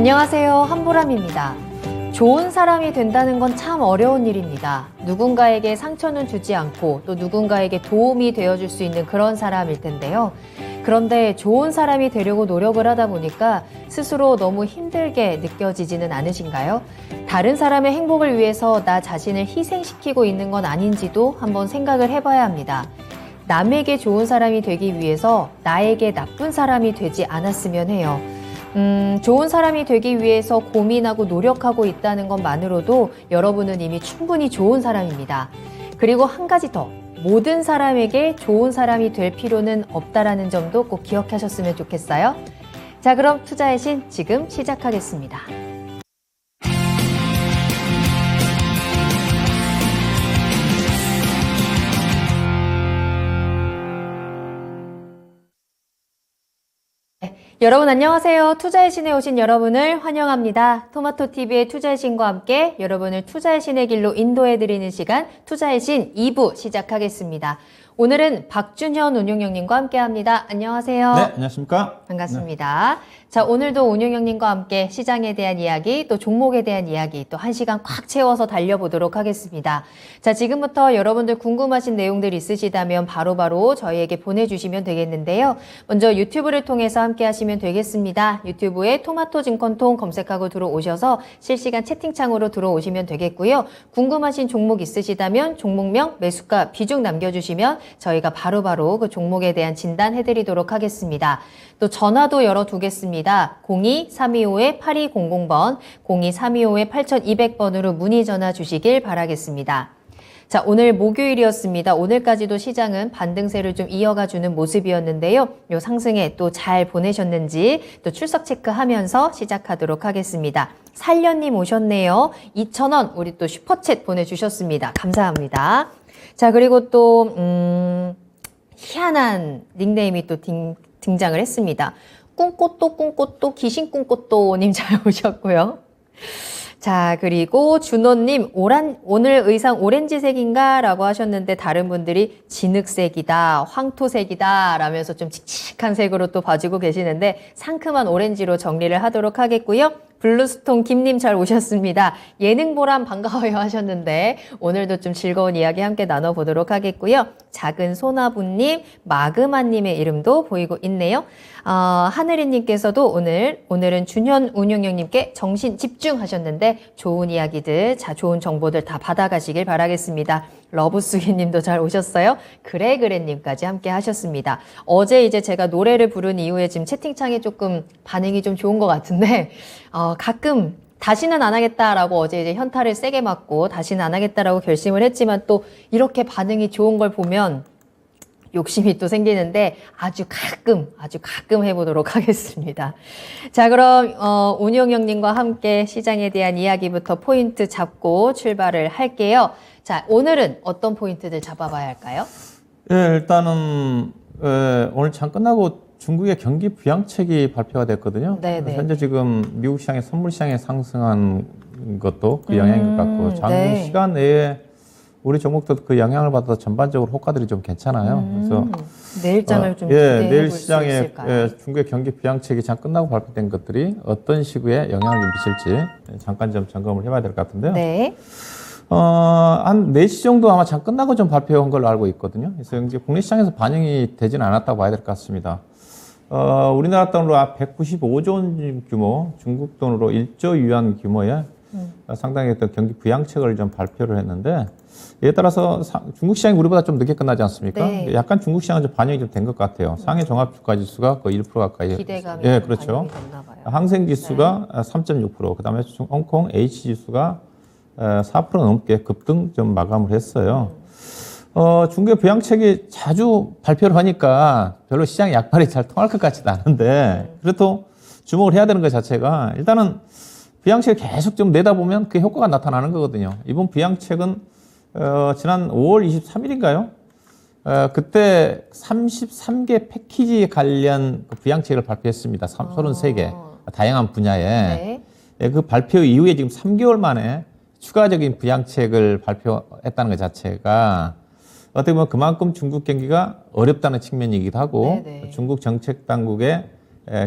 안녕하세요. 한보람입니다. 좋은 사람이 된다는 건 참 어려운 일입니다. 누군가에게 상처는 주지 않고 또 누군가에게 도움이 되어줄 수 있는 그런 사람일 텐데요. 그런데 좋은 사람이 되려고 노력을 하다 보니까 스스로 너무 힘들게 느껴지지는 않으신가요? 다른 사람의 행복을 위해서 나 자신을 희생시키고 있는 건 아닌지도 한번 생각을 해봐야 합니다. 남에게 좋은 사람이 되기 위해서 나에게 나쁜 사람이 되지 않았으면 해요. 좋은 사람이 되기 위해서 고민하고 노력하고 있다는 것만으로도 여러분은 이미 충분히 좋은 사람입니다. 그리고 한 가지 더, 모든 사람에게 좋은 사람이 될 필요는 없다라는 점도 꼭 기억하셨으면 좋겠어요. 자, 그럼 투자의 신 지금 시작하겠습니다. 여러분 안녕하세요. 투자의 신에 오신 여러분을 환영합니다. 토마토TV의 투자의 신과 함께 여러분을 투자의 신의 길로 인도해드리는 시간 투자의 신 2부 시작하겠습니다. 오늘은 박준현 운용형님과 함께합니다. 안녕하세요. 네, 안녕하십니까? 반갑습니다. 자, 오늘도 운용형님과 함께 시장에 대한 이야기, 또 종목에 대한 이야기, 또 1시간 꽉 채워서 달려보도록 하겠습니다. 자, 지금부터 여러분들 궁금하신 내용들 있으시다면 바로바로 저희에게 보내주시면 되겠는데요. 먼저 유튜브를 통해서 함께 하시면 되겠습니다. 유튜브에 토마토증권통 검색하고 들어오셔서 실시간 채팅창으로 들어오시면 되겠고요. 궁금하신 종목 있으시다면 종목명, 매수가, 비중 남겨주시면 저희가 바로바로 그 종목에 대한 진단해드리도록 하겠습니다. 또 전화도 열어두겠습니다. 02-325-8200번, 02-325-8200번으로 문의 전화 주시길 바라겠습니다. 자, 오늘 목요일이었습니다. 오늘까지도 시장은 반등세를 좀 이어가주는 모습이었는데요. 요 상승에 또 잘 보내셨는지 또 출석 체크하면서 시작하도록 하겠습니다. 살련님 오셨네요. 2,000원 우리 또 슈퍼챗 보내주셨습니다. 감사합니다. 자, 그리고 또 희한한 닉네임이 또 등장을 했습니다. 꿈꽃도 귀신 꿈꽃도님 잘 오셨고요. 자, 그리고 준호님 오늘 의상 오렌지색인가? 라고 하셨는데 다른 분들이 진흙색이다, 황토색이다 라면서 좀 칙칙한 색으로 또 봐주고 계시는데 상큼한 오렌지로 정리를 하도록 하겠고요. 블루스톤 김님 잘 오셨습니다. 예능보람 반가워요 하셨는데 오늘도 좀 즐거운 이야기 함께 나눠보도록 하겠고요. 작은 소나부님, 마그마님의 이름도 보이고 있네요. 하늘이님께서도 오늘은 준현 운용형님께 정신 집중하셨는데 좋은 이야기들, 좋은 정보들 다 받아가시길 바라겠습니다. 러브수기님도 잘 오셨어요. 그래님까지 함께 하셨습니다. 어제 이제 제가 노래를 부른 이후에 지금 채팅창에 조금 반응이 좀 좋은 것 같은데 가끔 다시는 안 하겠다라고 어제 이제 현타를 세게 맞고 다시는 안 하겠다라고 결심을 했지만 또 이렇게 반응이 좋은 걸 보면 욕심이 또 생기는데 아주 가끔 해보도록 하겠습니다. 자, 그럼 운용형님과 함께 시장에 대한 이야기부터 포인트 잡고 출발을 할게요. 자, 오늘은 어떤 포인트들 잡아봐야 할까요? 예, 일단은 오늘 장 끝나고 중국의 경기 부양책이 발표가 됐거든요. 네네. 현재 지금 미국 시장의 선물 시장에 상승한 것도 그 영향인 것 같고 장중 네. 시간 내에 우리 종목도 그 영향을 받아서 전반적으로 호가들이 좀 괜찮아요. 그래서 내일장을 좀 기대해 내일 볼 수 시장에 있을까요? 중국의 경기 부양책이 장 끝나고 발표된 것들이 어떤 시기에 영향을 좀 미칠지 잠깐 좀 점검을 해봐야 될 것 같은데요. 네. 한 4시 정도 아마 장 끝나고 좀 발표한 걸로 알고 있거든요. 그래서 이제 국내 시장에서 반영이 되지는 않았다고 봐야 될 것 같습니다. 우리나라 돈으로 195조 원 규모, 중국 돈으로 1조 위안 규모의 상당히 어떤 경기 부양책을 좀 발표를 했는데 이에 따라서 중국 시장이 우리보다 좀 늦게 끝나지 않습니까? 네. 약간 중국 시장은 좀 반영이 좀 된 것 같아요. 상해 종합주가지수가 거의 1% 가까이. 기대감이 예, 좀 그렇죠. 반영이 됐나 봐요. 항생지수가 3.6%, 그 다음에 홍콩 H지수가 4% 넘게 급등 좀 마감을 했어요. 중국의 부양책이 자주 발표를 하니까 별로 시장의 약발이 잘 통할 것 같지도 않은데 그래도 주목을 해야 되는 것 자체가 일단은 부양책을 계속 좀 내다보면 그 효과가 나타나는 거거든요. 이번 부양책은 지난 5월 23일인가요? 그때 33개 패키지 관련 부양책을 발표했습니다. 33개 다양한 분야에. 네. 그 발표 이후에 지금 3개월 만에 추가적인 부양책을 발표했다는 것 자체가 어떻게 보면 그만큼 중국 경기가 어렵다는 측면이기도 하고 네네. 중국 정책 당국의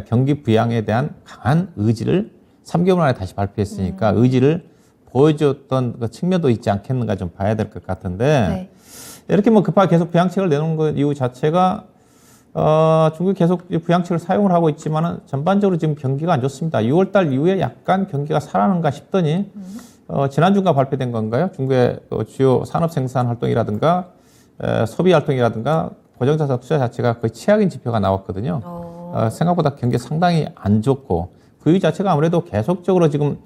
경기 부양에 대한 강한 의지를 3개월 만에 다시 발표했으니까 의지를 보여줬던 그 측면도 있지 않겠는가 좀 봐야 될 것 같은데 네. 이렇게 뭐 급하게 계속 부양책을 내놓은 것 이유 자체가 중국이 계속 부양책을 사용을 하고 있지만은 전반적으로 지금 경기가 안 좋습니다. 6월달 이후에 약간 경기가 살아나는가 싶더니 지난주가 발표된 건가요? 중국의 주요 산업 생산 활동이라든가 소비 활동이라든가 고정자산 투자 자체가 거의 최악인 지표가 나왔거든요. 생각보다 경기 상당히 안 좋고 그 이유 자체가 아무래도 계속적으로 지금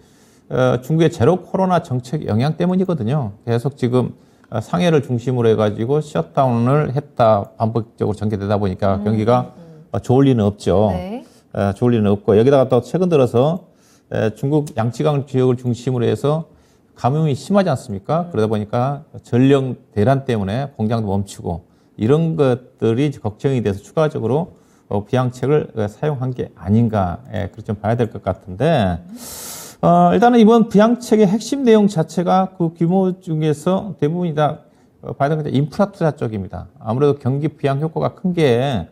중국의 제로 코로나 정책 영향 때문이거든요. 계속 지금 상해를 중심으로 해가지고 셧다운을 했다 반복적으로 전개되다 보니까 경기가 좋을 리는 없죠. 네. 좋을 리는 없고 여기다가 또 최근 들어서 중국 양치강 지역을 중심으로 해서 감염이 심하지 않습니까? 그러다 보니까 전령 대란 때문에 공장도 멈추고 이런 것들이 걱정이 돼서 추가적으로 비양책을 사용한 게 아닌가 그렇게 좀 봐야 될 것 같은데 일단은 이번 부양책의 핵심 내용 자체가 그 규모 중에서 대부분이 다 봐야 되는 게 인프라 투자 쪽입니다. 아무래도 경기 부양 효과가 큰 게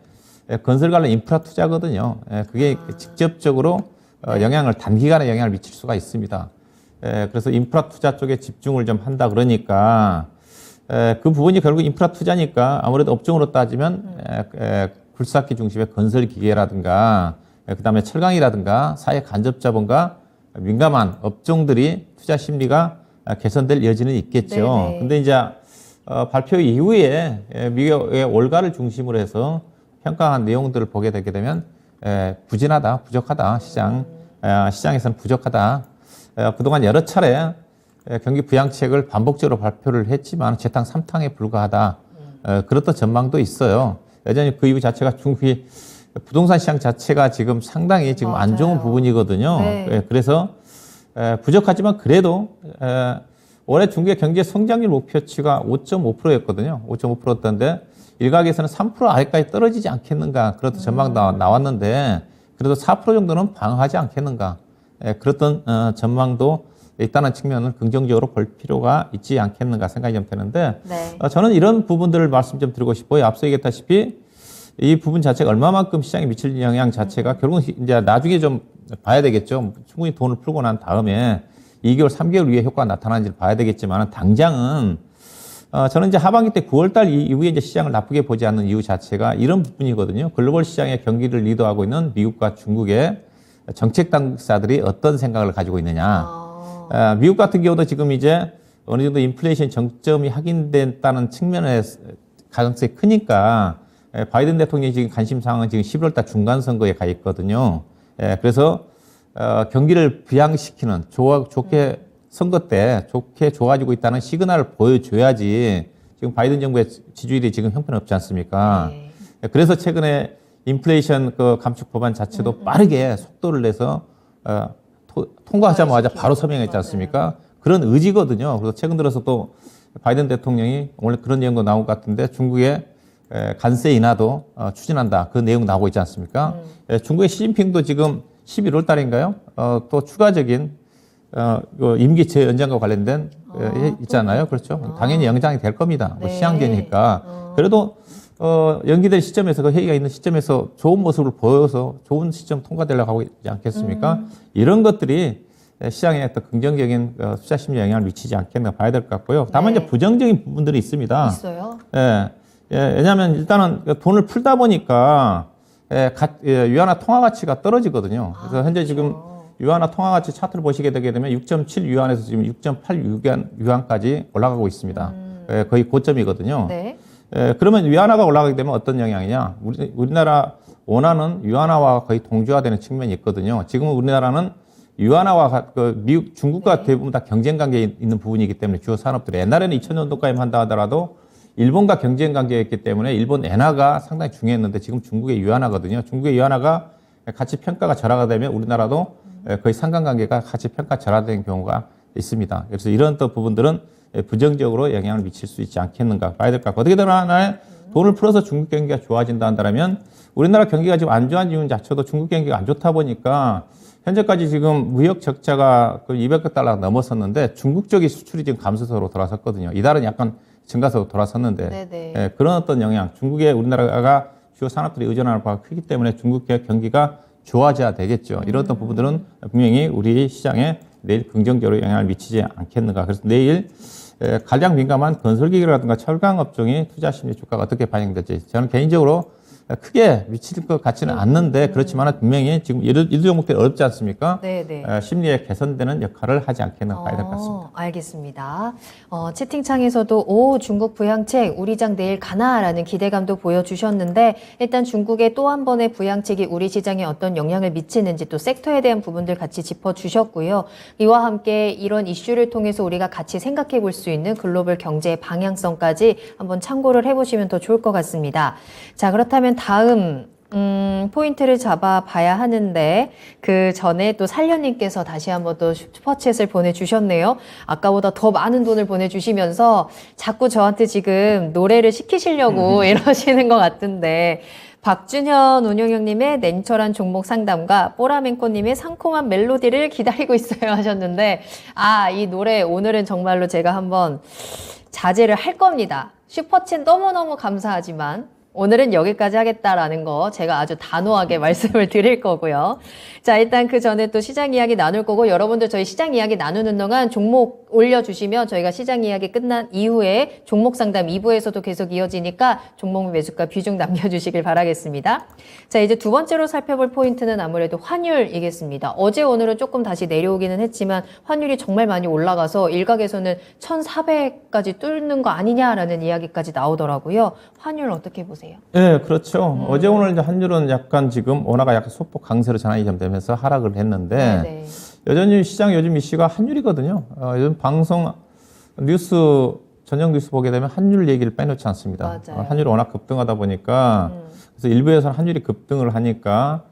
건설 관련 인프라 투자거든요. 그게 직접적으로 영향을 단기간에 영향을 미칠 수가 있습니다. 그래서 인프라 투자 쪽에 집중을 좀 한다 그러니까 그 부분이 결국 인프라 투자니까 아무래도 업종으로 따지면 굴삭기 중심의 건설 기계라든가 그다음에 철강이라든가 사회 간접 자본과 민감한 업종들이 투자 심리가 개선될 여지는 있겠죠. 네네. 근데 이제 발표 이후에 미국의 월가를 중심으로 해서 평가한 내용들을 보게 되게 되면 부진하다, 부족하다, 시장에서는 부족하다. 그동안 여러 차례 경기 부양책을 반복적으로 발표를 했지만 재탕 3탕에 불과하다. 그렇던 전망도 있어요. 여전히 그 이유 자체가 중국이 부동산 시장 자체가 지금 상당히 지금 안 좋은 맞아요. 부분이거든요. 네. 그래서 부족하지만 그래도 올해 중국의 경제 성장률 목표치가 5.5%였거든요. 5.5%였던데 일각에서는 3% 아래까지 떨어지지 않겠는가 그렇던 전망 나왔는데 그래도 4% 정도는 방어하지 않겠는가 그렇던 전망도 있다는 측면을 긍정적으로 볼 필요가 있지 않겠는가 생각이 좀 되는데 네. 저는 이런 부분들을 말씀 좀 드리고 싶어요. 앞서 얘기했다시피 이 부분 자체가 얼마만큼 시장에 미칠 영향 자체가 결국은 이제 나중에 좀 봐야 되겠죠. 충분히 돈을 풀고 난 다음에 2개월, 3개월 후에 효과가 나타나는지를 봐야 되겠지만 당장은 저는 이제 하반기 때 9월달 이후에 이제 시장을 나쁘게 보지 않는 이유 자체가 이런 부분이거든요. 글로벌 시장의 경기를 리드하고 있는 미국과 중국의 정책 당국자들이 어떤 생각을 가지고 있느냐. 미국 같은 경우도 지금 이제 어느 정도 인플레이션 정점이 확인됐다는 측면의 가능성이 크니까 바이든 대통령이 지금 관심사항은 지금 11월달 중간선거에 가 있거든요. 그래서 경기를 부양시키는 좋게 선거 때 좋게 좋아지고 있다는 시그널을 보여줘야지 지금 바이든 정부의 지지율이 지금 형편없지 않습니까? 네. 그래서 최근에 인플레이션 그 감축 법안 자체도 빠르게 속도를 내서 통과하자마자 바로 서명했지 않습니까? 그런 의지거든요. 그래서 최근 들어서 또 바이든 대통령이 오늘 그런 내용도 나온 것 같은데 중국의 관세 인하도 추진한다. 그 내용 나오고 있지 않습니까? 중국의 시진핑도 지금 11월 달인가요? 또 추가적인 임기 연장과 관련된 있잖아요. 그렇죠? 당연히 연장이 될 겁니다. 뭐 네. 시한제니까. 그래도 연기될 시점에서 그 회의가 있는 시점에서 좋은 모습을 보여서 좋은 시점 통과되려고 하고 있지 않겠습니까? 이런 것들이 시장에 또 긍정적인 투자 심리 영향을 미치지 않겠나 봐야 될 것 같고요. 다만 네. 이제 부정적인 부분들이 있습니다. 있어요? 왜냐하면 일단은 돈을 풀다 보니까 위안화 통화 가치가 떨어지거든요. 그래서 현재 지금 위안화 통화 가치 차트를 보시게 되게 되면 6.7 유안에서 지금 6.8 유안까지 올라가고 있습니다. 거의 고점이거든요. 네. 그러면 위안화가 올라가게 되면 어떤 영향이냐? 우리나라 원화는 위안화와 거의 동조화되는 측면이 있거든요. 지금은 우리나라는 위안화와 미국, 중국과 대부분 다 경쟁 관계에 있는 부분이기 때문에 주요 산업들이 옛날에는 2000년도까지 한다 하더라도 일본과 경쟁 관계였기 때문에 일본 엔화가 상당히 중요했는데 지금 중국의 위안화거든요. 중국의 위안화가 가치 평가가 절하가 되면 우리나라도 거의 상관관계가 가치 평가 절하된 경우가 있습니다. 그래서 이런 또 부분들은 부정적으로 영향을 미칠 수 있지 않겠는가 봐야 될 것 같고 어떻게든 간에 돈을 풀어서 중국 경기가 좋아진다 한다면 우리나라 경기가 지금 안 좋아진 이유 자체도 중국 경기가 안 좋다 보니까 현재까지 지금 무역 적자가 200억 달러가 넘었었는데 중국 쪽이 수출이 지금 감소세로 돌아섰거든요. 이달은 약간 증가세로 돌아섰는데 그런 어떤 영향, 중국에 우리나라가 주요 산업들이 의존하는 바가 크기 때문에 중국 경기가 좋아져야 되겠죠. 이런 어떤 부분들은 분명히 우리 시장에 내일 긍정적으로 영향을 미치지 않겠는가. 그래서 내일 가장 민감한 건설기계라든가 철강 업종이 투자 심리 주가가 어떻게 반영될지 저는 개인적으로 크게 미칠 것 같지는 않는데 그렇지만 분명히 지금 이런 종목들이 어렵지 않습니까? 네네. 심리에 개선되는 역할을 하지 않겠는가 봐야 될 것 같습니다. 알겠습니다. 채팅창에서도 중국 부양책 우리 장 내일 가나라는 기대감도 보여주셨는데 일단 중국의 또 한 번의 부양책이 우리 시장에 어떤 영향을 미치는지 또 섹터에 대한 부분들 같이 짚어주셨고요. 이와 함께 이런 이슈를 통해서 우리가 같이 생각해 볼 수 있는 글로벌 경제의 방향성까지 한번 참고를 해보시면 더 좋을 것 같습니다. 자, 그렇다면 다음 포인트를 잡아봐야 하는데 그 전에 또 살려님께서 다시 한번 또 슈퍼챗을 보내주셨네요. 아까보다 더 많은 돈을 보내주시면서 자꾸 저한테 지금 노래를 시키시려고 이러시는 것 같은데 박준현 운용형님의 냉철한 종목 상담과 뽀라맹코님의 상콤한 멜로디를 기다리고 있어요 하셨는데 이 노래 오늘은 정말로 제가 한번 자제를 할 겁니다. 슈퍼챗 너무너무 감사하지만 오늘은 여기까지 하겠다라는 거 제가 아주 단호하게 말씀을 드릴 거고요. 자, 일단 그 전에 또 시장 이야기 나눌 거고 여러분들 저희 시장 이야기 나누는 동안 종목 올려주시면 저희가 시장 이야기 끝난 이후에 종목 상담 2부에서도 계속 이어지니까 종목 매수가 비중 남겨주시길 바라겠습니다. 자, 이제 두 번째로 살펴볼 포인트는 아무래도 환율이겠습니다. 어제 오늘은 조금 다시 내려오기는 했지만 환율이 정말 많이 올라가서 일각에서는 1,400까지 뚫는 거 아니냐라는 이야기까지 나오더라고요. 환율 어떻게 보세요? 네, 그렇죠. 어제 오늘 이제 환율은 약간 지금 원화가 약간 소폭 강세로 전환이 좀 되면서 하락을 했는데 네네. 여전히 시장 요즘 이슈가 환율이거든요. 요즘 방송 뉴스 저녁 뉴스 보게 되면 환율 얘기를 빼놓지 않습니다. 맞아요. 환율이 워낙 급등하다 보니까 그래서 일부에서는 환율이 급등을 하니까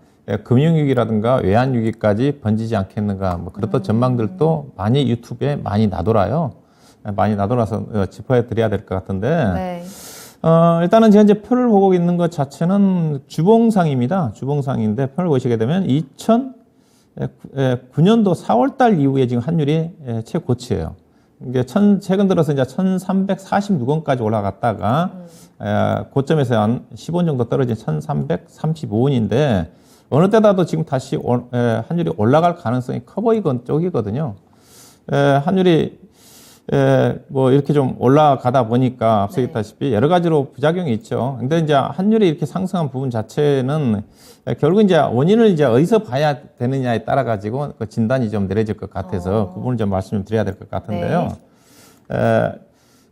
금융위기라든가 외환위기까지 번지지 않겠는가 뭐 그렇던 전망들도 많이 유튜브에 많이 나돌아요. 많이 나돌아서 짚어야 드려야 될 것 같은데 네. 일단은 제가 이제 표를 보고 있는 것 자체는 주봉상입니다. 주봉상인데 표를 보시게 되면 2009년도 4월달 이후에 지금 환율이 최고치예요. 이게 최근 들어서 이제 1,346원까지 올라갔다가 고점에서 한 10원 정도 떨어진 1,335원인데 어느 때라도 지금 다시 환율이 올라갈 가능성이 커 보이건 쪽이거든요. 환율이 뭐 이렇게 좀 올라가다 보니까 앞서 얘기했다시피 여러 가지로 부작용이 있죠. 근데 이제 환율이 이렇게 상승한 부분 자체는 결국 이제 원인을 이제 어디서 봐야 되느냐에 따라 가지고 그 진단이 좀 내려질 것 같아서 그 부분을 좀 말씀 좀 드려야 될 것 같은데요.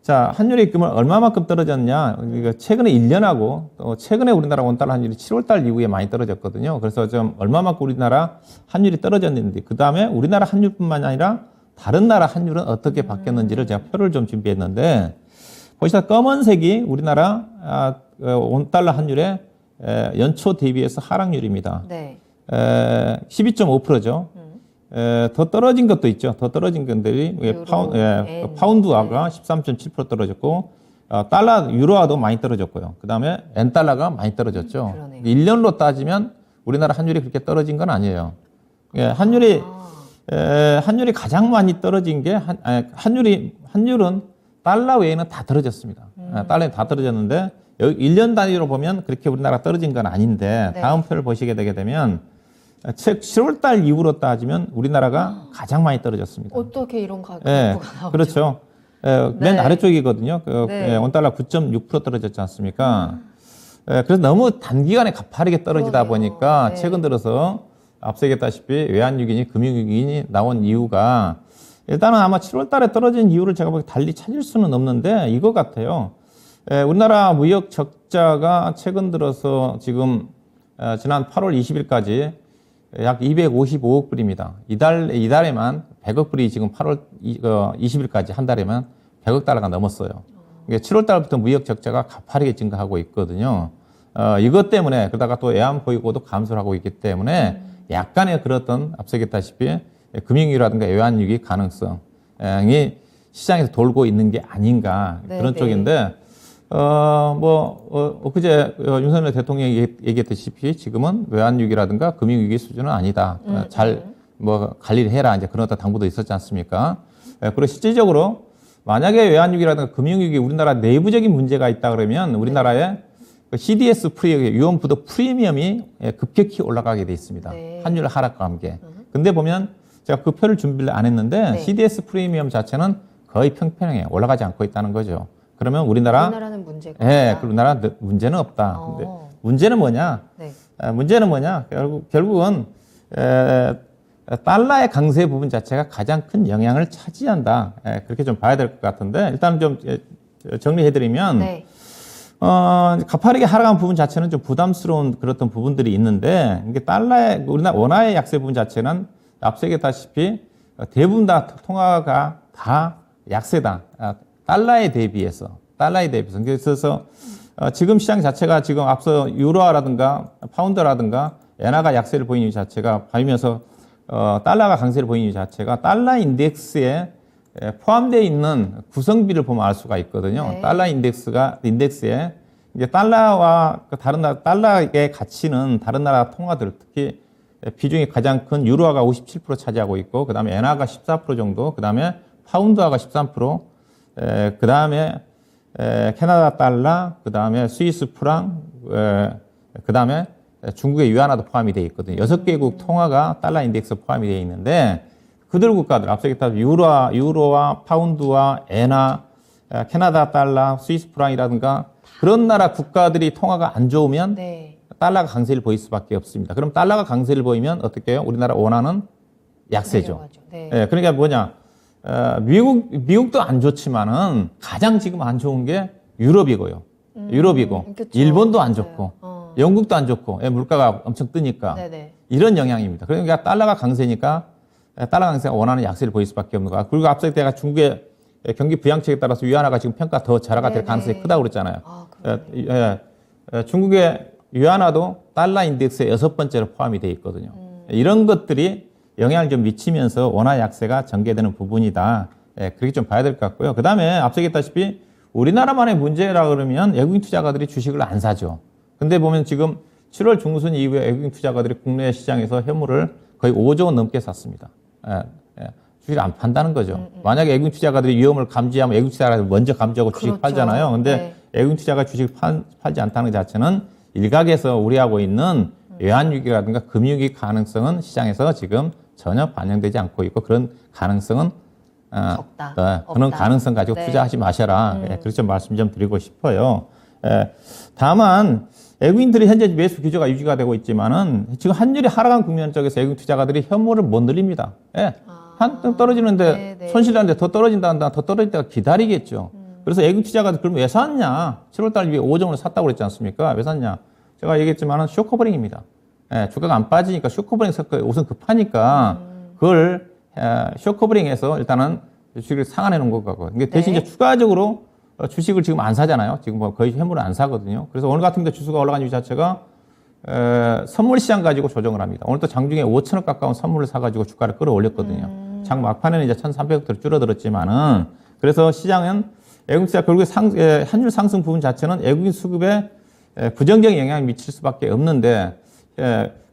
자, 환율이 그러면 얼마만큼 떨어졌냐? 이거 최근에 1년하고 또 최근에 우리나라 원달러 환율이 7월달 이후에 많이 떨어졌거든요. 그래서 좀 얼마만큼 우리나라 환율이 떨어졌는지, 그 다음에 우리나라 환율뿐만 아니라 다른 나라 환율은 어떻게 바뀌었는지를 제가 표를 좀 준비했는데 보시다 검은색이 우리나라 원달러 환율의 연초 대비해서 하락률입니다. 네. 12.5%죠. 더 떨어진 것도 있죠. 더 떨어진 것들이 파운드화가 13.7% 떨어졌고 유로화도 많이 떨어졌고요. 그 다음에 엔달러가 많이 떨어졌죠. 그러네요. 1년로 따지면 우리나라 환율이 그렇게 떨어진 건 아니에요. 환율이 가장 많이 떨어진 게 환율은 달러 외에는 다 떨어졌습니다. 달러에 다 떨어졌는데 여기 1년 단위로 보면 그렇게 우리나라 떨어진 건 아닌데 네. 다음 표를 보시게 되게 되면 7월 달 이후로 따지면 우리나라가 가장 많이 떨어졌습니다. 어떻게 이런 가격이 나오죠? 그렇죠. 네. 맨 아래쪽이거든요. 네. 원달러 9.6% 떨어졌지 않습니까? 그래서 너무 단기간에 가파르게 떨어지다 그러게요. 보니까 네. 최근 들어서 앞서 얘기했다시피 외환위기니 금융위기니 나온 이유가 일단은 아마 7월 달에 떨어진 이유를 제가 보기 달리 찾을 수는 없는데 이거 같아요. 우리나라 무역 적자가 최근 들어서 지금 지난 8월 20일까지 약 255억 불입니다. 이달에만 100억 불이 지금 8월 20일까지 한 달에만 100억 달러가 넘었어요. 이게 7월 달부터 무역 적자가 가파르게 증가하고 있거든요. 이것 때문에 그러다가 또 외환 보유고도 감소를 하고 있기 때문에 약간의 그렇던 앞서 얘기했다시피 금융위기라든가 외환위기 가능성이 시장에서 돌고 있는 게 아닌가 그런 네. 쪽인데 엊그제 윤석열 대통령이 얘기했다시피 지금은 외환위기라든가 금융위기 수준은 아니다. 잘 관리를 해라. 이제 그런 어떤 당부도 있었지 않습니까? 그리고 실질적으로 만약에 외환위기라든가 금융위기 우리나라 내부적인 문제가 있다 그러면 우리나라에 CDS 유언부도 프리미엄이 급격히 올라가게 돼 있습니다. 네. 환율 하락과 함께. 근데 보면 제가 그 표를 준비를 안 했는데 네. CDS 프리미엄 자체는 거의 평평해 올라가지 않고 있다는 거죠. 그러면 우리나라는 문제가 예, 없다. 우리나라 문제는 없다. 근데 문제는 뭐냐? 네. 문제는 뭐냐? 결국은 달러의 강세 부분 자체가 가장 큰 영향을 차지한다. 그렇게 좀 봐야 될 것 같은데 일단 좀 정리해드리면 네. 가파르게 하락한 부분 자체는 좀 부담스러운 그렇던 부분들이 있는데 이게 달러의 우리나라 원화의 약세 부분 자체는 앞서 얘기했다시피 대부분 다 통화가 다 약세다. 달러에 대비해서. 그래서 지금 시장 자체가 지금 앞서 유로화라든가 파운드라든가 엔화가 약세를 보이는 이유 자체가 보이면서 달러가 강세를 보이는 이유 자체가 달러 인덱스에 포함되어 있는 구성비를 보면 알 수가 있거든요. 네. 달러 인덱스에 이제 달러와 다른 나라 달러의 가치는 다른 나라 통화들 특히 비중이 가장 큰 유로화가 57% 차지하고 있고 그다음에 엔화가 14% 정도, 그다음에 파운드화가 13%, 그다음에 캐나다 달러, 그다음에 스위스 프랑, 그다음에 중국의 위안화도 포함이 되어 있거든요. 6개국 통화가 달러 인덱스에 포함이 되어 있는데 그들 국가들 앞서 얘기했던 유로와 파운드와 엔화, 캐나다 달러, 스위스 프랑이라든가 그런 나라 국가들이 통화가 안 좋으면 네. 달러가 강세를 보일 수밖에 없습니다. 그럼 달러가 강세를 보이면 어떻게 해요? 우리나라 원화는 약세죠. 내려가죠. 네. 예, 그러니까 뭐냐? 미국도 안 좋지만은 가장 지금 안 좋은 게 유럽이고요. 유럽이고 그쵸. 일본도 안 맞아요. 좋고 영국도 안 좋고 물가가 엄청 뜨니까 네네. 이런 영향입니다. 그러니까 달러가 강세니까 달러 강세가 원하는 약세를 보일 수밖에 없는 거야. 그리고 앞서 내가 중국의 경기 부양책에 따라서 위안화가 지금 평가 더 자라가 될 네네. 가능성이 크다고 그랬잖아요. 아, 그러네요. 중국의 위안화도 달러 인덱스에 6번째로 포함이 되어 있거든요. 이런 것들이 영향을 좀 미치면서 원화 약세가 전개되는 부분이다. 그렇게 좀 봐야 될 것 같고요. 그 다음에 앞서 얘기했다시피 우리나라만의 문제라 그러면 외국인 투자가들이 주식을 안 사죠. 근데 보면 지금 7월 중순 이후에 외국인 투자가들이 국내 시장에서 현물을 거의 5조 원 넘게 샀습니다. 주식을 안 판다는 거죠. 만약에 외국인 투자가들이 위험을 감지하면 외국인 투자가들이 먼저 감지하고 주식 그렇죠. 팔잖아요. 근데 네. 외국인 투자가 주식을 팔지 않다는 자체는 일각에서 우려하고 있는 외환위기라든가 금융위기 가능성은 시장에서 지금 전혀 반영되지 않고 있고 그런 가능성은 적다. 그런 없다. 가능성 가지고 네. 투자하지 마셔라. 그렇게 좀 말씀 좀 드리고 싶어요. 다만 외국인들이 현재 매수 기조가 유지가 되고 있지만은 지금 환율이 하락한 국면 쪽에서 외국인 투자가들이 현물을 못 늘립니다. 한등 떨어지는데 네네. 손실하는데 더 떨어진다, 더 떨어질 때가 기다리겠죠. 그래서 외국인 투자가들 그럼 왜 샀냐? 7월달 위에 5조 원을 샀다고 그랬지 않습니까? 왜 샀냐? 제가 얘기했지만은 쇼커버링입니다. 주가가 안 빠지니까 쇼커버링 우선 급하니까 그걸 쇼커버링해서 일단은 주식을 상환해 놓은 거고. 근데 대신 네. 이제 추가적으로 주식을 지금 안 사잖아요. 지금 뭐 거의 현물을 안 사거든요. 그래서 오늘 같은 데 주수가 올라간 이유 자체가 선물 시장 가지고 조정을 합니다. 오늘 또 장중에 5천억 가까운 선물을 사가지고 주가를 끌어올렸거든요. 장 막판에는 이제 1,300억대로 줄어들었지만은 그래서 시장은 외국인 투자 결국에 환율 상승 부분 자체는 외국인 수급에 부정적인 영향을 미칠 수밖에 없는데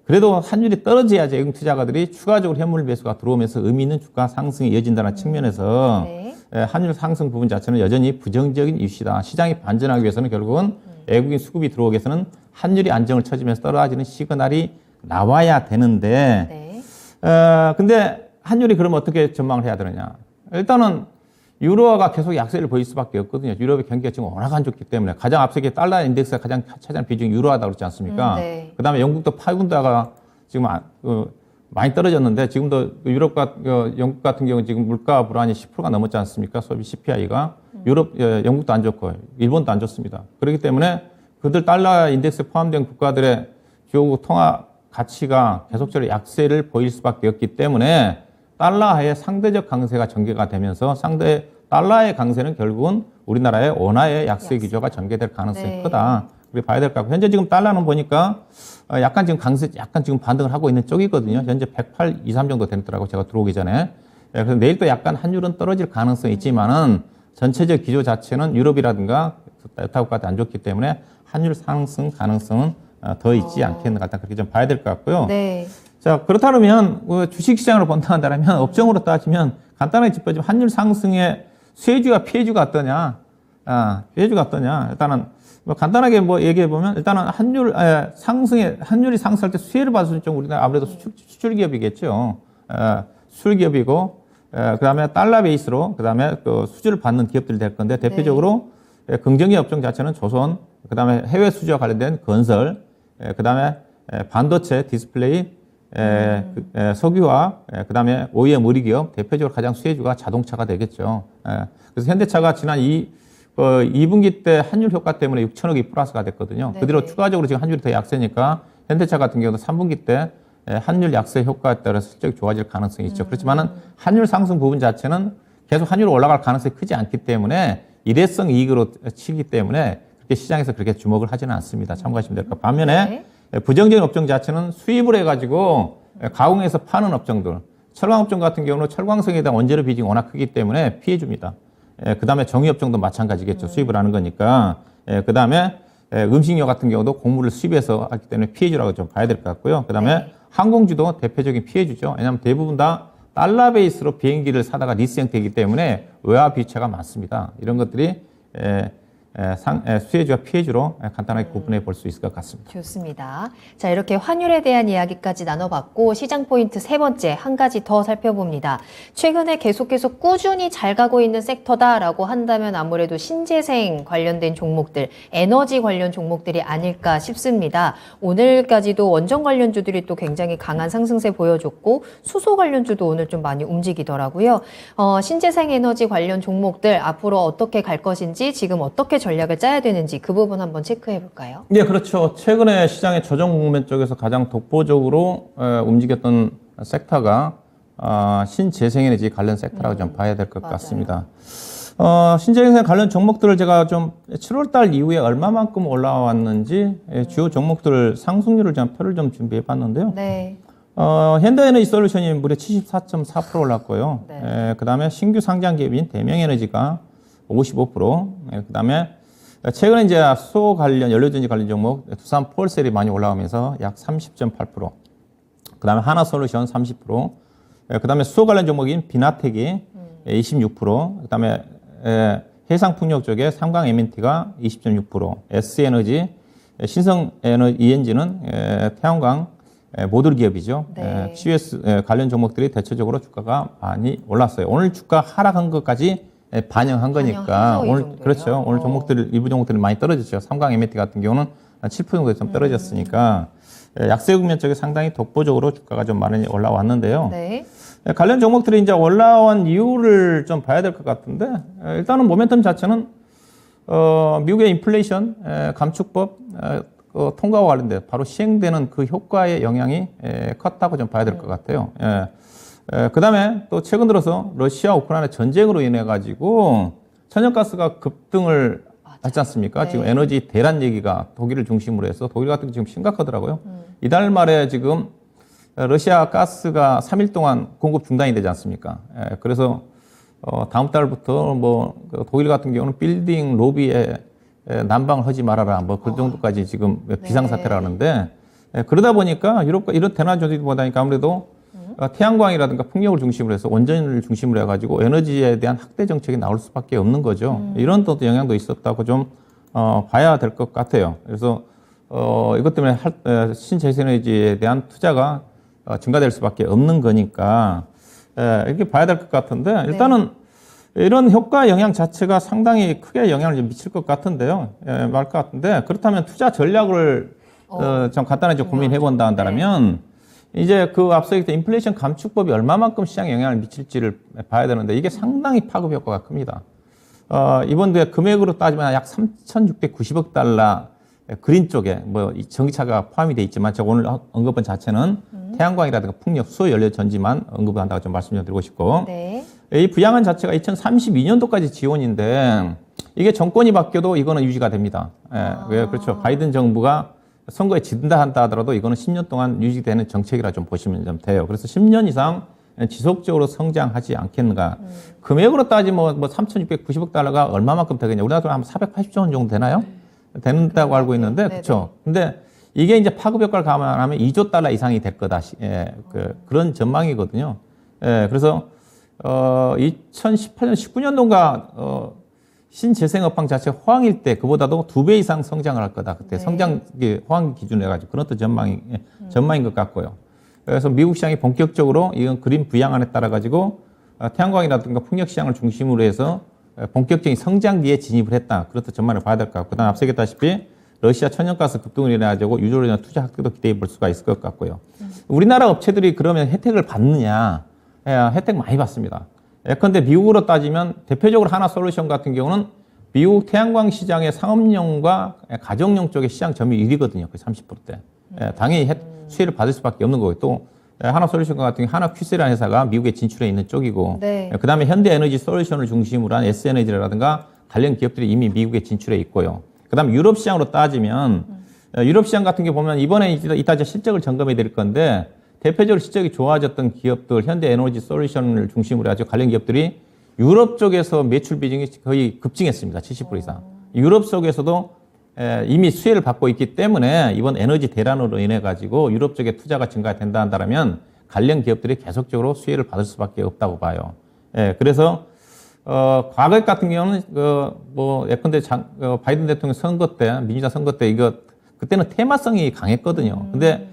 그래도 환율이 떨어져야지 외국인 투자가들이 추가적으로 현물 매수가 들어오면서 의미 있는 주가 상승이 이어진다는 측면에서 네. 환율 상승 부분 자체는 여전히 부정적인 이슈다. 시장이 반전하기 위해서는 결국은 외국인 수급이 들어오기 위해서는 환율이 안정을 쳐지면서 떨어지는 시그널이 나와야 되는데 네. 근데 환율이 그러면 어떻게 전망을 해야 되느냐. 일단은 유로화가 계속 약세를 보일 수밖에 없거든요. 유럽의 경기가 지금 워낙 안 좋기 때문에 가장 앞서게 달러 인덱스가 가장 차지하는 비중이 유로화다 그렇지 않습니까? 네. 그다음에 영국도 파운드화가 지금 많이 떨어졌는데 지금도 영국 같은 경우 지금 물가 불안이 10%가 넘었지 않습니까? 소비 CPI가 영국도 안 좋고 일본도 안 좋습니다. 그렇기 때문에 그들 달러 인덱스에 포함된 국가들의 주요 통화 가치가 계속적으로 약세를 보일 수밖에 없기 때문에 달러의 상대적 강세가 전개가 되면서 상대 달러의 강세는 결국은 우리나라의 원화의 약세 기조가 전개될 가능성이 네. 크다. 그렇게 봐야 될 것 같고 현재 지금 달러는 보니까 약간 지금 반등을 하고 있는 쪽이거든요. 현재 108, 23 정도 되더라고 제가 들어오기 전에. 그래서 내일 또 약간 환율은 떨어질 가능성이 있지만은 전체적 기조 자체는 유럽이라든가 타국까지 안 좋기 때문에 환율 상승 가능성은 더 있지 않겠는가 그렇게 좀 봐야 될 것 같고요. 네. 자, 그렇다면 주식시장으로 본다면 업종으로 따지면 간단하게 짚어지면 환율 상승의 수혜주와 피해주가 어떠냐. 피해주가 어떠냐? 일단은 뭐 간단하게 뭐 얘기해 보면 일단은 환율이 상승할 때 수혜를 받을 수 있는 쪽 우리나라 아무래도 수출 기업이겠죠. 수출 기업이고 그다음에 달러 베이스로 그다음에 그 수주를 받는 기업들이 될 건데 대표적으로 긍정의 업종 자체는 조선, 그다음에 해외 수주와 관련된 건설, 그다음에 반도체, 디스플레이, 석유화학, 그다음에 OEM 의료기업, 대표적으로 가장 수혜주가 자동차가 되겠죠. 그래서 현대차가 지난 2분기 때 환율 효과 때문에 6천억이 플러스가 됐거든요. 네네. 그대로 추가적으로 지금 환율이 더 약세니까 현대차 같은 경우도 3분기 때 환율 약세 효과에 따라서 실적이 좋아질 가능성이 있죠. 그렇지만은 환율 상승 부분 자체는 계속 환율이 올라갈 가능성이 크지 않기 때문에 일회성 이익으로 치기 때문에 그렇게 시장에서 그렇게 주목을 하지는 않습니다. 참고하시면 될 것 같아요. 반면에 부정적인 업종 자체는 수입을 해가지고 가공해서 파는 업종들, 철강업종 같은 경우는 철광석에 대한 원재료 비중이 워낙 크기 때문에 피해줍니다. 그 다음에 정유업종도 마찬가지겠죠. 수입을 하는 거니까. 그 다음에 음식료 같은 경우도 곡물을 수입해서 하기 때문에 피해주라고 좀 봐야 될 것 같고요. 그 다음에 항공주도 대표적인 피해주죠. 왜냐하면 대부분 다 달러 베이스로 비행기를 사다가 리스 형태이기 때문에 외화 비체가 많습니다. 이런 것들이 수혜주와 피해주로 간단하게 구분해 볼 수 있을 것 같습니다. 좋습니다. 자, 이렇게 환율에 대한 이야기까지 나눠봤고 시장 포인트 세 번째 한 가지 더 살펴봅니다. 최근에 계속 꾸준히 잘 가고 있는 섹터다라고 한다면 아무래도 신재생 관련된 종목들, 에너지 관련 종목들이 아닐까 싶습니다. 오늘까지도 원전 관련주들이 또 굉장히 강한 상승세 보여줬고 수소 관련주도 오늘 좀 많이 움직이더라고요. 신재생 에너지 관련 종목들 앞으로 어떻게 갈 것인지 지금 어떻게 전략을 짜야 되는지 그 부분 한번 체크해 볼까요? 네, 그렇죠. 최근에 시장의 조정 국면 쪽에서 가장 독보적으로 움직였던 섹터가 신재생에너지 관련 섹터라고 좀 봐야 될 것 같습니다. 신재생 관련 종목들을 제가 좀 7월 달 이후에 얼마만큼 올라왔는지 주요 종목들 상승률을 좀 표를 좀 준비해 봤는데요. 네. 현대에너지 솔루션이 무려 74.4% 올랐고요. 네. 그 다음에 신규 상장 기업인 대명에너지가 55%, 그 다음에 최근에 이제 수소 관련, 연료전지 관련 종목, 두산 폴셀이 많이 올라오면서 약 30.8%, 그 다음에 하나솔루션 30%, 그 다음에 수소 관련 종목인 비나텍이 26%, 그 다음에 해상풍력 쪽에 삼강 M&T가 20.6%, S에너지, 신성에너지 ENG는 태양광 모듈 기업이죠. 네. CUS 관련 종목들이 대체적으로 주가가 많이 올랐어요. 오늘 주가 하락한 것까지 반영한 거니까 오늘 그렇죠. 오늘 종목들 일부 종목들이 많이 떨어졌죠. 삼강 M&T 같은 경우는 7% 정도 좀 떨어졌으니까 약세 국면 쪽에 상당히 독보적으로 주가가 좀 많이 올라왔는데요. 네. 관련 종목들이 이제 올라온 이유를 좀 봐야 될 것 같은데 일단은 모멘텀 자체는 미국의 인플레이션 감축법 통과와 관련돼 바로 시행되는 그 효과의 영향이 컸다고 좀 봐야 될 것 같아요. 그 다음에 또 최근 들어서 러시아 우크라이나 전쟁으로 인해 가지고 천연가스가 급등을 하지 않습니까? 네. 지금 에너지 대란 얘기가 독일을 중심으로 해서 독일 같은 게 지금 심각하더라고요. 이달 말에 지금 러시아 가스가 3일 동안 공급 중단이 되지 않습니까? 그래서 다음 달부터 뭐 독일 같은 경우는 빌딩 로비에 난방을 하지 말아라 뭐 그 정도까지 지금 비상사태라는데 그러다 보니까 유럽과 이런 대난조들이 보다니까 아무래도 태양광이라든가 풍력을 중심으로 해서 원전을 중심으로 해가지고 에너지에 대한 확대 정책이 나올 수밖에 없는 거죠. 이런 또 영향도 있었다고 좀 봐야 될 것 같아요. 그래서 이것 때문에 신재생에너지에 대한 투자가 증가될 수밖에 없는 거니까 이렇게 봐야 될 것 같은데 일단은 이런 효과 영향 자체가 상당히 크게 영향을 미칠 것 같은데요. 말 것 같은데 그렇다면 투자 전략을 좀 간단하게 좀 고민해 본다 한다면 이제 그 앞서 얘기했던 인플레이션 감축법이 얼마만큼 시장에 영향을 미칠지를 봐야 되는데 이게 상당히 파급 효과가 큽니다. 이번 금액으로 따지면 약 3,690억 달러 그린 쪽에 뭐 전기차가 포함이 돼 있지만 제가 오늘 언급한 자체는 태양광이라든가 풍력, 수소 연료 전지만 언급을 한다고 좀 말씀 좀 드리고 싶고 네. 이 부양한 자체가 2032년도까지 지원인데 이게 정권이 바뀌어도 이거는 유지가 됩니다. 왜 그렇죠? 바이든 정부가 선거에 진다 한다 하더라도 이거는 10년 동안 유지되는 정책이라 좀 보시면 좀 돼요. 그래서 10년 이상 지속적으로 성장하지 않겠는가. 금액으로 따지면 뭐 3,690억 달러가 얼마만큼 되겠냐. 우리나라 돈 한 480조 원 정도 되나요? 된다고 알고 있는데, 그렇죠. 근데 이게 이제 파급 효과를 감안하면 2조 달러 이상이 될 거다. 그런 전망이거든요. 그래서 2018년, 19년도인가 신재생업황 자체가 호황일 때 그보다도 2배 이상 성장을 할 거다. 그때 네. 성장 호황 기준으로 해가지고 그런 또 전망인 것 같고요. 그래서 미국 시장이 본격적으로 이건 그린 부양안에 따라 가지고 태양광이라든가 풍력 시장을 중심으로 해서 본격적인 성장기에 진입을 했다. 그렇다 전망을 봐야 될 것 같고, 그다음 앞서 얘기했다시피 러시아 천연가스 급등을 인해가지고 유조로 인한 투자 확대도 기대해 볼 수가 있을 것 같고요. 우리나라 업체들이 그러면 혜택을 받느냐? 혜택 많이 받습니다. 예컨대 미국으로 따지면 대표적으로 하나솔루션 같은 경우는 미국 태양광 시장의 상업용과 가정용 쪽의 시장 점유율 1위거든요. 거의 30%대. 당연히 수혜를 받을 수밖에 없는 거고, 또 하나솔루션 같은 경우 하나큐스라는 회사가 미국에 진출해 있는 쪽이고, 네. 그다음에 현대에너지 솔루션을 중심으로 한 S에너지라든가 관련 기업들이 이미 미국에 진출해 있고요. 그다음에 유럽 시장으로 따지면 유럽 시장 같은 게 보면 이번에 이따 실적을 점검해 드릴 건데, 대표적으로 실적이 좋아졌던 기업들, 현대에너지 솔루션을 중심으로 해서 관련 기업들이 유럽 쪽에서 매출 비중이 거의 급증했습니다. 70% 이상. 유럽 속에서도 이미 수혜를 받고 있기 때문에 이번 에너지 대란으로 인해 가지고 유럽 쪽에 투자가 증가된다 한다면 관련 기업들이 계속적으로 수혜를 받을 수밖에 없다고 봐요. 그래서 과거 같은 경우는 예컨대 바이든 대통령 선거 때, 민주당 선거 때 그때는 테마성이 강했거든요. 근데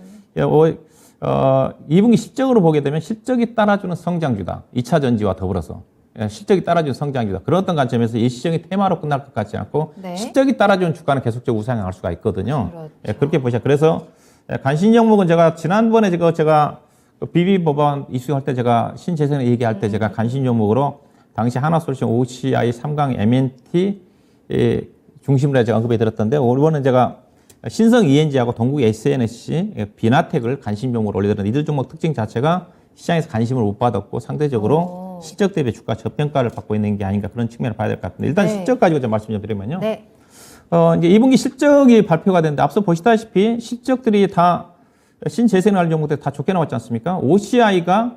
2분기 실적으로 보게 되면 실적이 따라주는 성장주다. 2차 전지와 더불어서. 실적이 따라주는 성장주다. 그런 어떤 관점에서 일시적인 테마로 끝날 것 같지 않고, 네. 실적이 따라주는 주가는 계속적으로 우상향할 수가 있거든요. 그렇죠. 그렇게 보시죠. 그래서 관심 종목은 제가 지난번에 제가 BB 법안 이슈할 때 제가 신재생 얘기할 때 제가 관심 종목으로 당시 하나솔루션 OCI 3강 MNT 중심으로 해서 언급해 드렸던데, 이번은 제가 신성 ENG하고 동국 SNSC, 비나텍을 관심 종목으로 올려드렸는데, 이들 종목 특징 자체가 시장에서 관심을 못 받았고 상대적으로 실적 대비 주가 저평가를 받고 있는 게 아닌가, 그런 측면을 봐야 될 것 같은데, 일단 네. 실적 가지고 좀 말씀 좀 드리면요. 네. 이제 2분기 실적이 발표가 됐는데, 앞서 보시다시피 실적들이 다 신재생 관련 종목들 다 좋게 나왔지 않습니까? OCI가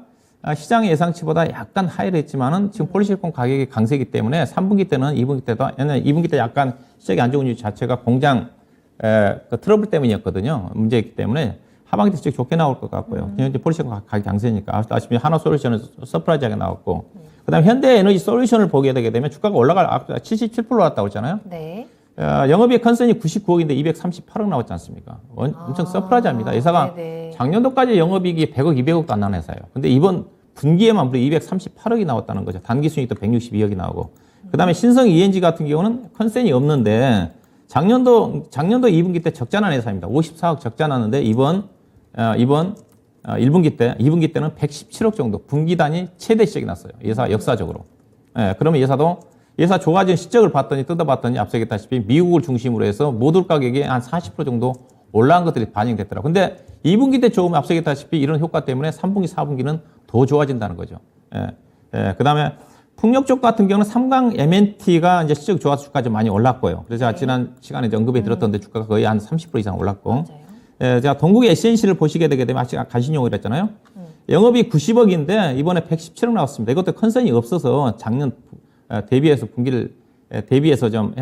시장의 예상치보다 약간 하이를 했지만은 지금 폴리실리콘 가격이 강세이기 때문에 3분기 때는 2분기 때도, 2분기 때 약간 실적이 안 좋은 이유 자체가 공장 그 트러블 때문이었거든요. 문제였기 때문에 하반기 때 실적 좋게 나올 것 같고요. 현재 폴리실리콘 가격이 강세니까 아시다시피 하나솔루션은 서프라이즈하게 나왔고, 그다음에 현대에너지 솔루션을 보게 되게 되면 주가가 77% 올랐다고 했잖아요. 네. 영업이익 컨센이 99억인데 238억 나왔지 않습니까? 엄청 서프라이즈합니다. 회사가 네네. 작년도까지 영업이익이 100억, 200억도 안 나는 회사예요. 근데 이번 분기에만 무려 238억이 나왔다는 거죠. 단기 순이익도 162억이 나오고. 그다음에 신성 ENG 같은 경우는 컨센이 없는데 작년도 2분기 때 적자 난 회사입니다. 54억 적자 났는데 이번 2분기 때는 117억 정도 분기 단위 최대 시적이 났어요. 회사 역사적으로. 그러면 예사 좋아진 실적을 뜯어봤더니 앞서 얘기했다시피 미국을 중심으로 해서 모듈 가격이 한 40% 정도 올라간 것들이 반영됐더라고요. 근데 2분기 때 좋으면 앞서 얘기했다시피 이런 효과 때문에 3분기, 4분기는 더 좋아진다는 거죠. 그 다음에 풍력 쪽 같은 경우는 3강 MNT가 이제 실적 좋아서 주가가 좀 많이 올랐고요. 그래서 제가 지난 시간에 이제 언급해 드렸던데 주가가 거의 한 30% 이상 올랐고. 제가 동국의 SNC를 보시게 되게 되면 아직 간신용이라 했잖아요. 영업이 90억인데 이번에 117억 나왔습니다. 이것도 컨센이 없어서 작년 대비해서 분기를 대비해서 좀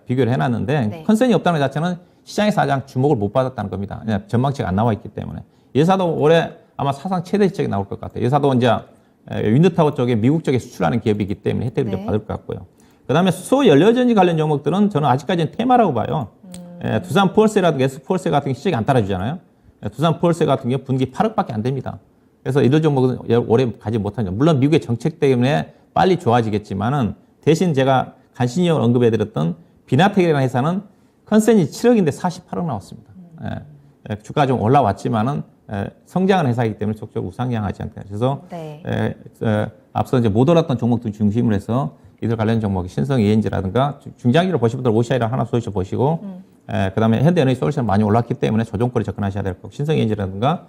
비교를 해놨는데, 네. 컨센이 없다는 것 자체는 시장에서 가장 주목을 못 받았다는 겁니다. 그냥 전망치가 안 나와 있기 때문에. 예사도 올해 아마 사상 최대 실적이 나올 것 같아요. 예사도 이제 윈드타워 쪽에 미국 쪽에 수출하는 기업이기 때문에 혜택을 좀 받을 것 같고요. 그다음에 수소 연료전지 관련 종목들은 저는 아직까지는 테마라고 봐요. 두산 포월세라든가 S포월세 같은 게 실적이 안 따라주잖아요. 두산 포월세 같은 경우 분기 8억밖에 안 됩니다. 그래서 이런 종목은 오래 가지 못하죠. 물론 미국의 정책 때문에 빨리 좋아지겠지만은, 대신 제가 간신히어 언급해드렸던 비나텍이라는 회사는 컨센이 7억인데 48억 나왔습니다. 주가가 좀 올라왔지만은 성장하는 회사이기 때문에 적극 우상향하지 않다. 그래서 네. 앞서 이제 못 올랐던 종목들 중심으로 해서 이들 관련 종목이 신성 ENG라든가 중장기로 보신 분들 OCI랑 하나솔루션 보시고, 그다음에 현대에너지 솔루션 많이 올랐기 때문에 조정거리 접근하셔야 될 거고, 신성 ENG라든가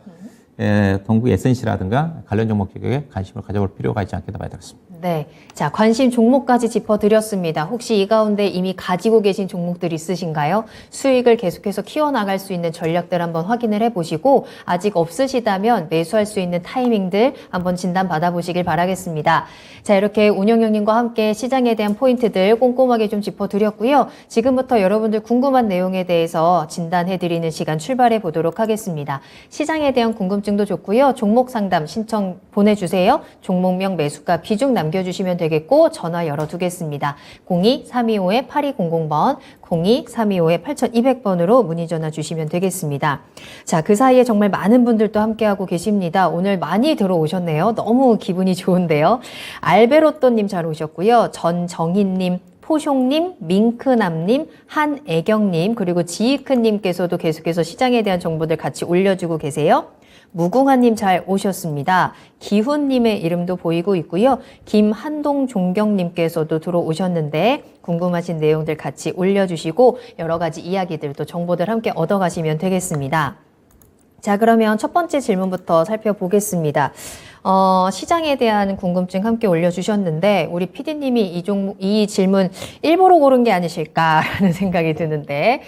동국 SNC라든가 관련 종목 가격에 관심을 가져볼 필요가 있지 않겠다 봐야 되겠습니다. 네. 자, 관심 종목까지 짚어드렸습니다. 혹시 이 가운데 이미 가지고 계신 종목들 있으신가요? 수익을 계속해서 키워나갈 수 있는 전략들 한번 확인을 해보시고, 아직 없으시다면 매수할 수 있는 타이밍들 한번 진단 받아보시길 바라겠습니다. 자, 이렇게 운영형님과 함께 시장에 대한 포인트들 꼼꼼하게 좀 짚어드렸고요. 지금부터 여러분들 궁금한 내용에 대해서 진단해드리는 시간 출발해 보도록 하겠습니다. 시장에 대한 궁금증도 좋고요. 종목 상담 신청 보내주세요. 종목명, 매수가, 비중 남겨주세요. 남겨주시면 되겠고 전화 열어두겠습니다. 02-325-8200번, 02-325-8200번으로 문의 전화 주시면 되겠습니다. 자, 그 사이에 정말 많은 분들도 함께하고 계십니다. 오늘 많이 들어오셨네요. 너무 기분이 좋은데요. 알베로또님 잘 오셨고요. 전정희님, 포숑님, 밍크남님, 한애경님, 그리고 지이크님께서도 계속해서 시장에 대한 정보들 같이 올려주고 계세요. 무궁화님 잘 오셨습니다. 기훈님의 이름도 보이고 있고요. 김한동 종경님께서도 들어오셨는데 궁금하신 내용들 같이 올려주시고 여러 가지 이야기들도 정보들 함께 얻어가시면 되겠습니다. 자, 그러면 첫 번째 질문부터 살펴보겠습니다. 시장에 대한 궁금증 함께 올려주셨는데 우리 PD님이 이 질문 일부러 고른 게 아니실까라는 생각이 드는데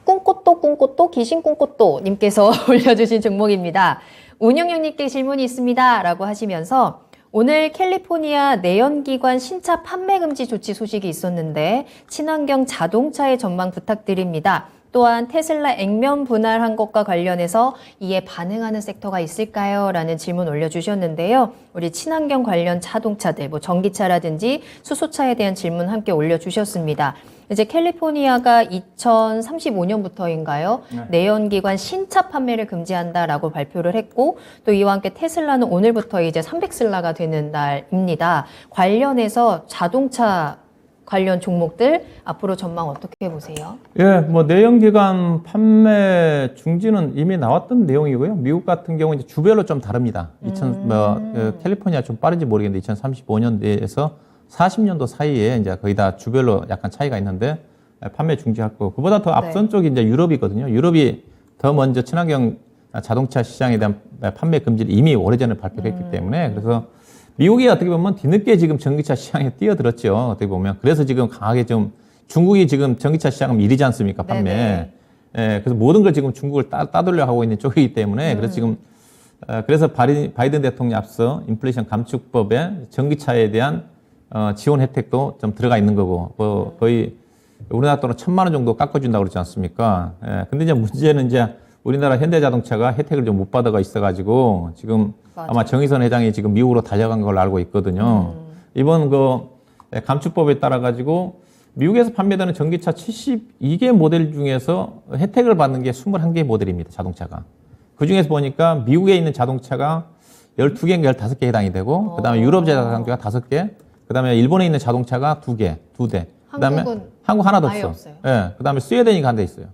꿈꽃도 귀신 꿈꽃도 님께서 올려주신 종목입니다. 운영형님께 질문이 있습니다 라고 하시면서 오늘 캘리포니아 내연기관 신차 판매 금지 조치 소식이 있었는데 친환경 자동차의 전망 부탁드립니다. 또한 테슬라 액면 분할한 것과 관련해서 이에 반응하는 섹터가 있을까요? 라는 질문 올려주셨는데요. 우리 친환경 관련 자동차들, 뭐 전기차라든지 수소차에 대한 질문 함께 올려주셨습니다. 이제 캘리포니아가 2035년부터인가요? 네. 내연기관 신차 판매를 금지한다라고 발표를 했고 또 이와 함께 테슬라는 오늘부터 이제 300슬라가 되는 날입니다. 관련해서 자동차 관련 종목들 앞으로 전망 어떻게 보세요? 예, 뭐 내연기관 판매 중지는 이미 나왔던 내용이고요. 미국 같은 경우 이제 주별로 좀 다릅니다. 캘리포니아 좀 빠른지 모르겠는데 2035년대에서 40년도 사이에 이제 거의 다 주별로 약간 차이가 있는데 판매 중지할 거고 그보다 더 앞선 쪽이 이제 유럽이거든요. 유럽이 더 먼저 친환경 자동차 시장에 대한 판매 금지를 이미 오래전에 발표했기 때문에 그래서 미국이 어떻게 보면 뒤늦게 지금 전기차 시장에 뛰어들었죠. 어떻게 보면. 그래서 지금 강하게 좀 중국이 지금 전기차 시장은 일이지 않습니까? 판매. 예, 그래서 모든 걸 지금 중국을 따돌려 하고 있는 쪽이기 때문에 그래서 지금 그래서 바이든 대통령이 앞서 인플레이션 감축법에 전기차에 대한 지원 혜택도 좀 들어가 있는 거고 거의 우리나라 돈으로 1,000만 원 정도 깎아준다고 그러지 않습니까? 예, 근데 이제 문제는 이제 우리나라 현대자동차가 혜택을 좀 못 받아가 있어가지고 지금 맞아. 아마 정의선 회장이 지금 미국으로 달려간 걸로 알고 있거든요. 이번 감축법에 따라 가지고 미국에서 판매되는 전기차 72개 모델 중에서 혜택을 받는 게 21개 모델입니다. 자동차가. 그 중에서 보니까 미국에 있는 자동차가 12개인가 15개 해당이 되고 그다음에 유럽 자동차가 5개, 그다음에 일본에 있는 자동차가 2대. 그다음에 한국 하나도 없어. 예. 그다음에 스웨덴이 한 대 있어요.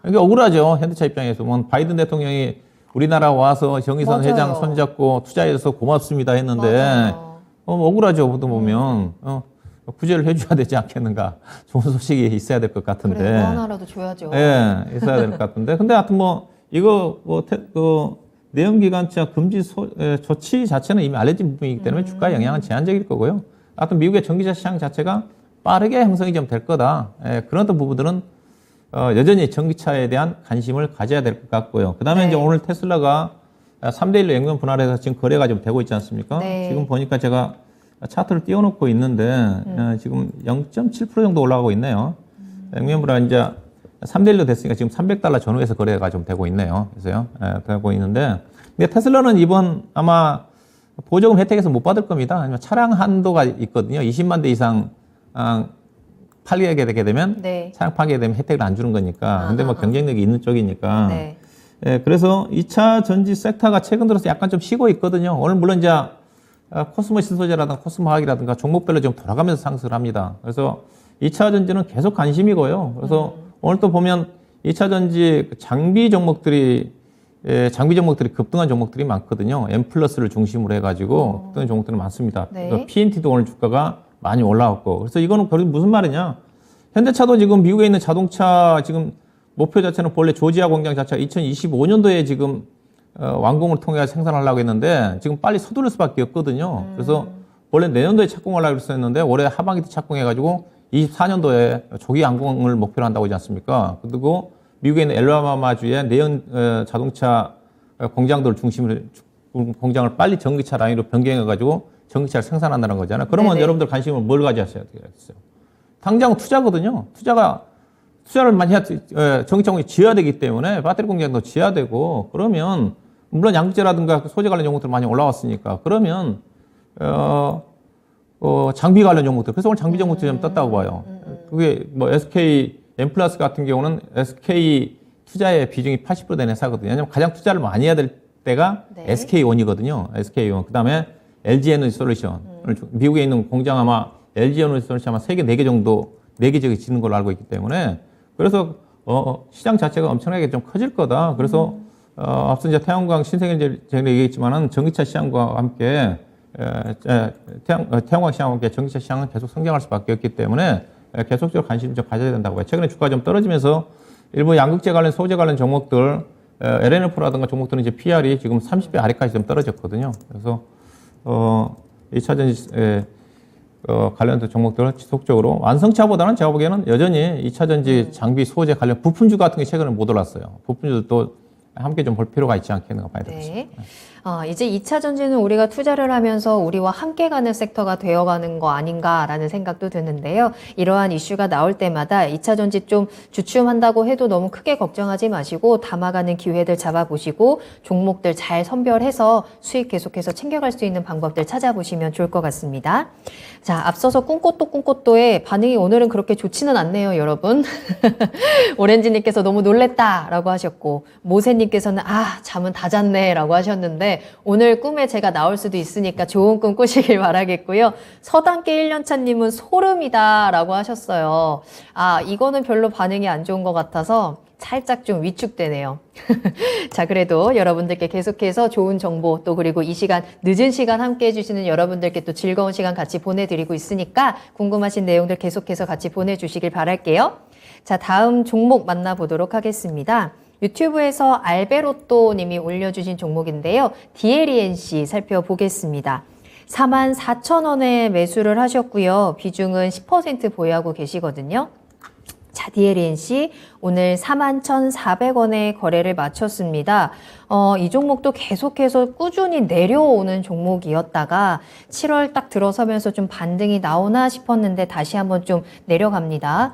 이게 억울하죠. 현대차 입장에서. 뭐 바이든 대통령이 우리나라 와서 정의선 맞아요. 회장 손잡고 투자해서 고맙습니다 했는데 억울하죠. 보통 보면 구제를 해줘야 되지 않겠는가. 좋은 소식이 있어야 될 것 같은데. 그래, 뭐 하나라도 줘야죠. 예, 있어야 될 것 같은데. 근데 하여튼 내연기관차 금지 조치 자체는 이미 알려진 부분이기 때문에 주가 영향은 제한적일 거고요. 하여튼 미국의 전기차 시장 자체가 빠르게 형성이 좀 될 거다. 예, 그런 어떤 부분들은 여전히 전기차에 대한 관심을 가져야 될 것 같고요. 그 다음에 이제 오늘 테슬라가 3대1로 액면 분할해서 지금 거래가 좀 되고 있지 않습니까? 네. 지금 보니까 제가 차트를 띄워놓고 있는데, 지금 0.7% 정도 올라가고 있네요. 액면 분할 이제 3대1로 됐으니까 지금 $300 전후에서 거래가 좀 되고 있네요. 그래서요. 되고 있는데, 근데 테슬라는 이번 아마 보조금 혜택에서 못 받을 겁니다. 아니면 차량 한도가 있거든요. 20만 대 이상, 팔게 되게 되면 차량 파게 되면 혜택을 안 주는 거니까. 근데 뭐 경쟁력이 있는 쪽이니까. 네. 예, 그래서 2차 전지 섹터가 최근 들어서 약간 좀 쉬고 있거든요. 오늘 물론 이제 코스모 신소재라든가 코스모 화학이라든가 종목별로 좀 돌아가면서 상승을 합니다. 그래서 2차 전지는 계속 관심이고요. 그래서 오늘 또 보면 2차 전지 장비 종목들이 급등한 종목들이 많거든요. M 플러스를 중심으로 해가지고 급등한 종목들이 많습니다. 네. PNT도 오늘 주가가 많이 올라왔고. 그래서 이거는 무슨 말이냐. 현대차도 지금 미국에 있는 자동차 지금 목표 자체는 본래 조지아 공장 자체가 2025년도에 지금 완공을 통해 생산하려고 했는데 지금 빨리 서두를 수밖에 없거든요. 그래서 원래 내년도에 착공하려고 했었는데 올해 하반기 때 착공해가지고 24년도에 조기 완공을 목표로 한다고 하지 않습니까? 그리고 미국에 있는 엘라바마주의 내연 자동차 공장들 중심으로 공장을 빨리 전기차 라인으로 변경해가지고 전기차를 생산한다는 거잖아요. 그러면 네네. 여러분들 관심을 뭘 가져야 되겠어요? 당장 투자거든요. 투자를 많이 전기차 공장이 지어야 되기 때문에 배터리 공장도 지어야 되고 그러면 물론 양극재라든가 소재 관련 종목들 많이 올라왔으니까 그러면 장비 관련 종목들. 그래서 오늘 장비 종목들이 좀 떴다고 봐요. 그게 뭐 SK 엠플러스 같은 경우는 SK 투자의 비중이 80% 되는 회사거든요. 왜냐면 가장 투자를 많이 해야 될 때가 네. SK온이거든요. SK온. 그 다음에 LG에너지솔루션. 미국에 있는 공장 아마 LG에너지솔루션 아마 3개, 4개 정도, 4개 저기 짓는 걸로 알고 있기 때문에 그래서 시장 자체가 엄청나게 좀 커질 거다. 그래서 앞서 이제 태양광 신생에너지 제가 얘기했지만은 전기차 시장과 함께 태양광 시장과 함께 전기차 시장은 계속 성장할 수밖에 없기 때문에 계속적으로 관심을 좀 가져야 된다고 봐요. 최근에 주가가 좀 떨어지면서 일부 양극재 관련, 소재 관련 종목들, LNF라든가 종목들은 이제 PR이 지금 30배 아래까지 좀 떨어졌거든요. 그래서 2차전지 관련된 종목들은 지속적으로 완성차보다는 제가 보기에는 여전히 2차전지 장비 소재 관련 부품주 같은 게 최근에 못 올랐어요. 부품주도 함께 좀 볼 필요가 있지 않겠는가 봐야 되겠습니다. 네. 이제 2차 전지는 우리가 투자를 하면서 우리와 함께 가는 섹터가 되어가는 거 아닌가라는 생각도 드는데요. 이러한 이슈가 나올 때마다 2차 전지 좀 주춤한다고 해도 너무 크게 걱정하지 마시고 담아가는 기회들 잡아보시고 종목들 잘 선별해서 수익 계속해서 챙겨갈 수 있는 방법들 찾아보시면 좋을 것 같습니다. 자, 앞서서 꿈꽃도의 반응이 오늘은 그렇게 좋지는 않네요, 여러분. 오렌지님께서 너무 놀랬다라고 하셨고 모세님께서는 잠은 다 잤네라고 하셨는데 오늘 꿈에 제가 나올 수도 있으니까 좋은 꿈 꾸시길 바라겠고요. 서당계 1년차님은 소름이다라고 하셨어요. 이거는 별로 반응이 안 좋은 것 같아서 살짝 좀 위축되네요. 자, 그래도 여러분들께 계속해서 좋은 정보 또 그리고 이 시간 늦은 시간 함께 해주시는 여러분들께 또 즐거운 시간 같이 보내드리고 있으니까 궁금하신 내용들 계속해서 같이 보내주시길 바랄게요. 자, 다음 종목 만나보도록 하겠습니다. 유튜브에서 알베로또 님이 올려주신 종목인데요. DLENC 살펴보겠습니다. 44,000원에 매수를 하셨고요. 비중은 10% 보유하고 계시거든요. 자, DLENC 오늘 41,400원에 거래를 마쳤습니다. 이 종목도 계속해서 꾸준히 내려오는 종목이었다가 7월 딱 들어서면서 좀 반등이 나오나 싶었는데 다시 한번 좀 내려갑니다.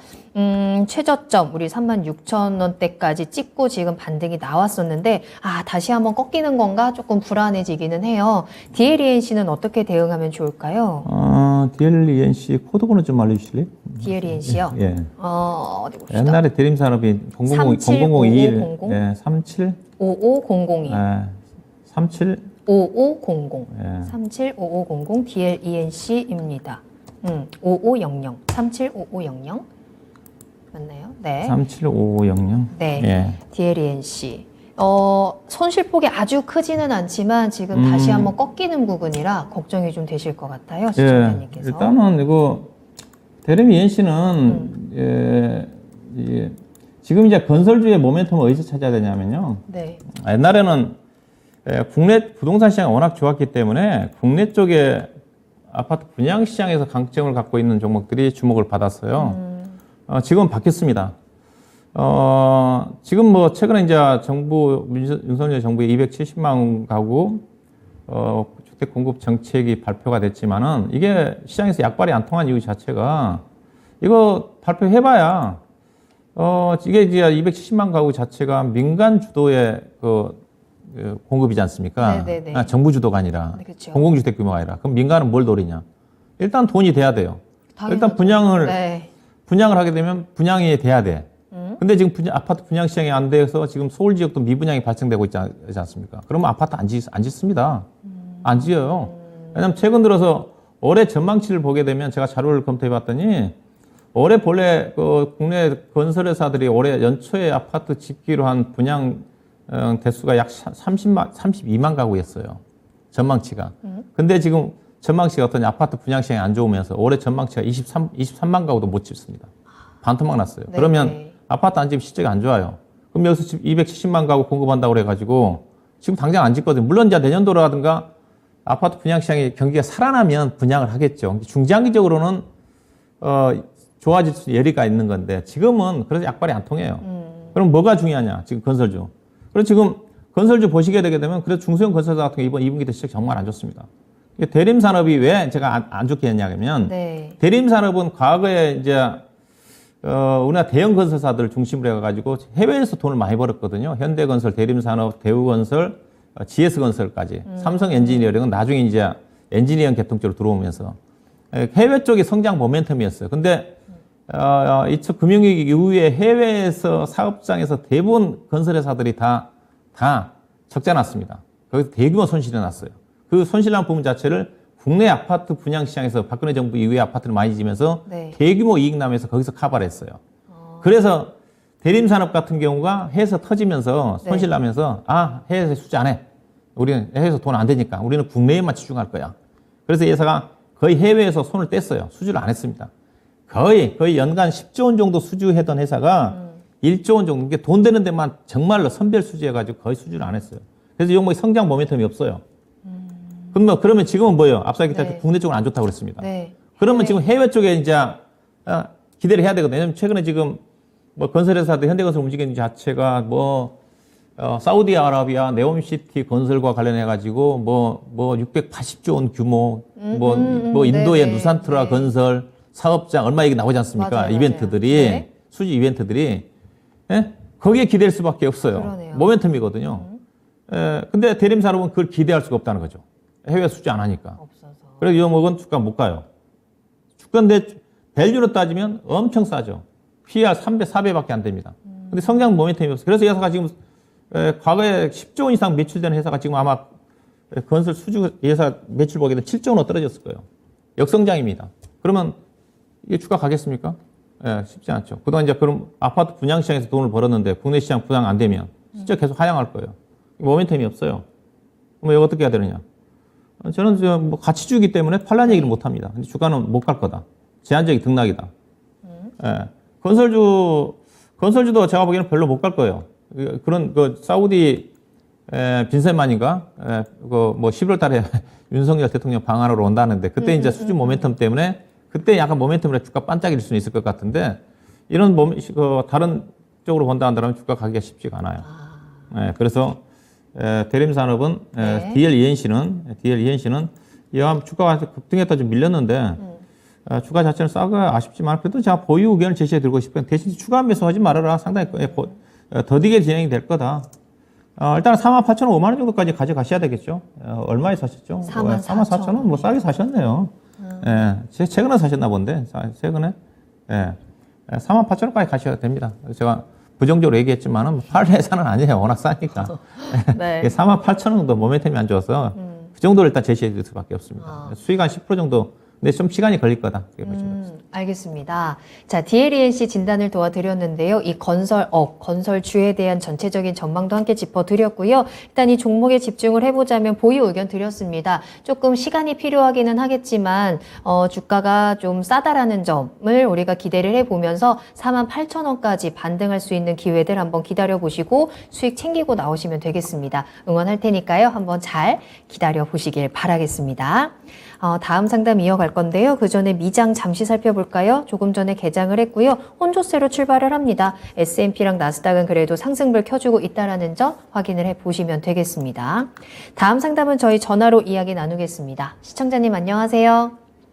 최저점 우리 36,000원대까지 찍고 지금 반등이 나왔었는데 다시 한번 꺾이는 건가 조금 불안해지기는 해요. DLENC는 어떻게 대응하면 좋을까요? DLENC 코드번호 좀 알려주실래요? DLENC요? 예. 어디 봅시다. 옛날에 대림산업이 0021 예, 37 5500이. 37 5500. 예. 375500 DLENC입니다. 5500. 375500. 맞나요? 네. 375500. 네. 예. DLENC. 손실폭이 아주 크지는 않지만 지금 다시 한번 꺾이는 부분이라 걱정이 좀 되실 것 같아요. 시청자님께서. 일단은 이거 대림 ENC는 지금 이제 건설주의 모멘텀을 어디서 찾아야 되냐면요. 네. 옛날에는 국내 부동산 시장이 워낙 좋았기 때문에 국내 쪽에 아파트 분양 시장에서 강점을 갖고 있는 종목들이 주목을 받았어요. 지금은 바뀌었습니다. 지금 뭐 최근에 이제 윤석열 정부의 270만 가구 주택 공급 정책이 발표가 됐지만은 이게 시장에서 약발이 안 통한 이유 자체가 이거 발표해봐야 이게 이제 270만 가구 자체가 민간 주도의 공급이지 않습니까? 네네네. 정부 주도가 아니라 네, 그렇죠. 공공주택 규모가 아니라 그럼 민간은 뭘 노리냐? 일단 돈이 돼야 돼요. 당연하죠. 일단 분양을 네. 하게 되면 분양이 돼야 돼. 근데 지금 아파트 분양 시장이 안 돼서 지금 서울 지역도 미분양이 발생되고 있지 않습니까? 그러면 아파트 안 짓습니다. 안 지어요. 왜냐면 최근 들어서 올해 전망치를 보게 되면 제가 자료를 검토해 봤더니 올해 본래 국내 건설회사들이 올해 연초에 아파트 짓기로 한 분양 대수가 약 32만 가구였어요. 전망치가. 근데 지금 전망치가 어떠냐? 아파트 분양 시장이 안 좋으면서 올해 전망치가 23만 가구도 못 짓습니다. 반토막 났어요. 네, 그러면 네. 아파트 안 지으면 실적이 안 좋아요. 그럼 여기서 270만 가구 공급한다고 그래가지고 지금 당장 안 짓거든요. 물론 이제 내년도라든가 아파트 분양 시장이 경기가 살아나면 분양을 하겠죠. 중장기적으로는 좋아질 수 여리가 있는 건데 지금은 그래서 약발이 안 통해요. 그럼 뭐가 중요하냐? 지금 건설주. 그래서 지금 건설주 보시게 되게 되면 그래서 중소형 건설사 같은 게 이번 2분기 때 실적 정말 안 좋습니다. 대림산업이 왜 제가 안 좋게 했냐면 네. 대림산업은 과거에 이제 우리나라 대형 건설사들을 중심으로 해가지고 해외에서 돈을 많이 벌었거든요. 현대건설, 대림산업, 대우건설, GS건설까지. 삼성엔지니어링은 나중에 이제 엔지니어링 계통 쪽으로 들어오면서. 해외 쪽이 성장 모멘텀이었어요. 근데 2000 금융위기 이후에 해외에서 사업장에서 대부분 건설회사들이 다 적자 났습니다. 거기서 대규모 손실이 났어요. 그 손실난 부분 자체를 국내 아파트 분양 시장에서 박근혜 정부 이후에 아파트를 많이 지면서 네. 대규모 이익 나면서 거기서 커버를 했어요. 그래서 대림산업 같은 경우가 해외에서 터지면서 네. 손실 나면서 해외에서 수주 안 해. 우리는 해외에서 돈 안 되니까 우리는 국내에만 집중할 거야. 그래서 이 회사가 거의 해외에서 손을 뗐어요. 수주를 안 했습니다. 거의 연간 10조 원 정도 수주했던 회사가 1조 원 정도, 이게 돈 되는 데만 정말로 선별 수주해가지고 거의 수주를 안 했어요. 그래서 이 종목이 성장 모멘텀이 없어요. 그러면 지금은 뭐예요? 앞서 얘기했듯이 네. 국내 쪽은 안 좋다고 그랬습니다. 네. 그러면 지금 해외 쪽에 이제 기대를 해야 되거든요. 왜냐면 최근에 지금 뭐 건설회사들 현대건설 움직이는 자체가 사우디아라비아 네옴시티 건설과 관련해 가지고 뭐 680조 원 규모 뭐 인도의 네네. 누산트라 네. 건설 사업장 얼마 얘기 나오지 않습니까? 맞아요, 이벤트들이 맞아요. 네. 수주 이벤트들이 거기에 기댈 수밖에 없어요. 그러네요. 모멘텀이거든요. 근데 대림산업은 그걸 기대할 수가 없다는 거죠. 해외 수주 안 하니까. 없어서. 그래서 이 종목은 주가 못 가요. 주가인데 밸류로 따지면 엄청 싸죠. PR 3배, 4배밖에 안 됩니다. 근데 성장 모멘텀이 없어요. 그래서 이 회사가 지금 과거에 10조 원 이상 매출되는 회사가 지금 아마 건설 수주 회사 매출 보게 되면 7조 원으로 떨어졌을 거예요. 역성장입니다. 그러면 이게 주가 가겠습니까? 쉽지 않죠. 그동안 이제 그럼 아파트 분양 시장에서 돈을 벌었는데 국내 시장 분양 안 되면 진짜 계속 하향할 거예요. 모멘텀이 없어요. 그럼 이거 어떻게 해야 되느냐? 저는 뭐 가치주기 때문에 팔란 얘기를 못 합니다. 근데 주가는 못 갈 거다. 제한적인 등락이다. 건설주도 제가 보기에는 별로 못 갈 거예요. 그런 사우디 빈센만인가 뭐 11월 달에 윤석열 대통령 방한으로 온다는데 그때 이제 수주 모멘텀 때문에 그때 약간 모멘텀으로 주가 반짝일 수는 있을 것 같은데 이런 다른 쪽으로 본다 한다면 주가 가기가 쉽지가 않아요. 그래서 대림산업은 네. DL-ENC는 이왕 주가가 급등했다 좀 밀렸는데 주가 자체는 싸가 아쉽지만 그래도 제가 보유 의견을 제시해 드리고 싶어요. 대신 추가 매수하지 말아라. 상당히 더디게 진행이 될 거다. 일단 48,000원, 5만 원 정도까지 가져가셔야 되겠죠. 얼마에 사셨죠? 44,000원? 뭐 싸게 사셨네요. 최근에 사셨나 본데, 최근에. 48,000원까지 가셔야 됩니다. 제가 부정적으로 얘기했지만은 팔 회사는 아니에요. 워낙 싸니까. 네. 48,000원 정도 모멘텀이 안 좋아서 그 정도를 일단 제시해 드릴 수밖에 없습니다. 수익 한 10% 정도. 근데 좀 시간이 걸릴 거다. 그렇게 보시면 됩니다. 알겠습니다. 자, DLENC 진단을 도와드렸는데요. 이 건설주에 대한 전체적인 전망도 함께 짚어드렸고요. 일단 이 종목에 집중을 해보자면 보유 의견 드렸습니다. 조금 시간이 필요하기는 하겠지만 주가가 좀 싸다라는 점을 우리가 기대를 해보면서 48,000원까지 반등할 수 있는 기회들 한번 기다려보시고 수익 챙기고 나오시면 되겠습니다. 응원할 테니까요. 한번 잘 기다려보시길 바라겠습니다. 다음 상담 이어갈 건데요. 그 전에 미장 잠시 살펴볼까요? 조금 전에 개장을 했고요. 혼조세로 출발을 합니다. S&P랑 나스닥은 그래도 상승불 켜주고 있다는 점 확인을 해보시면 되겠습니다. 다음 상담은 저희 전화로 이야기 나누겠습니다. 시청자님 안녕하세요.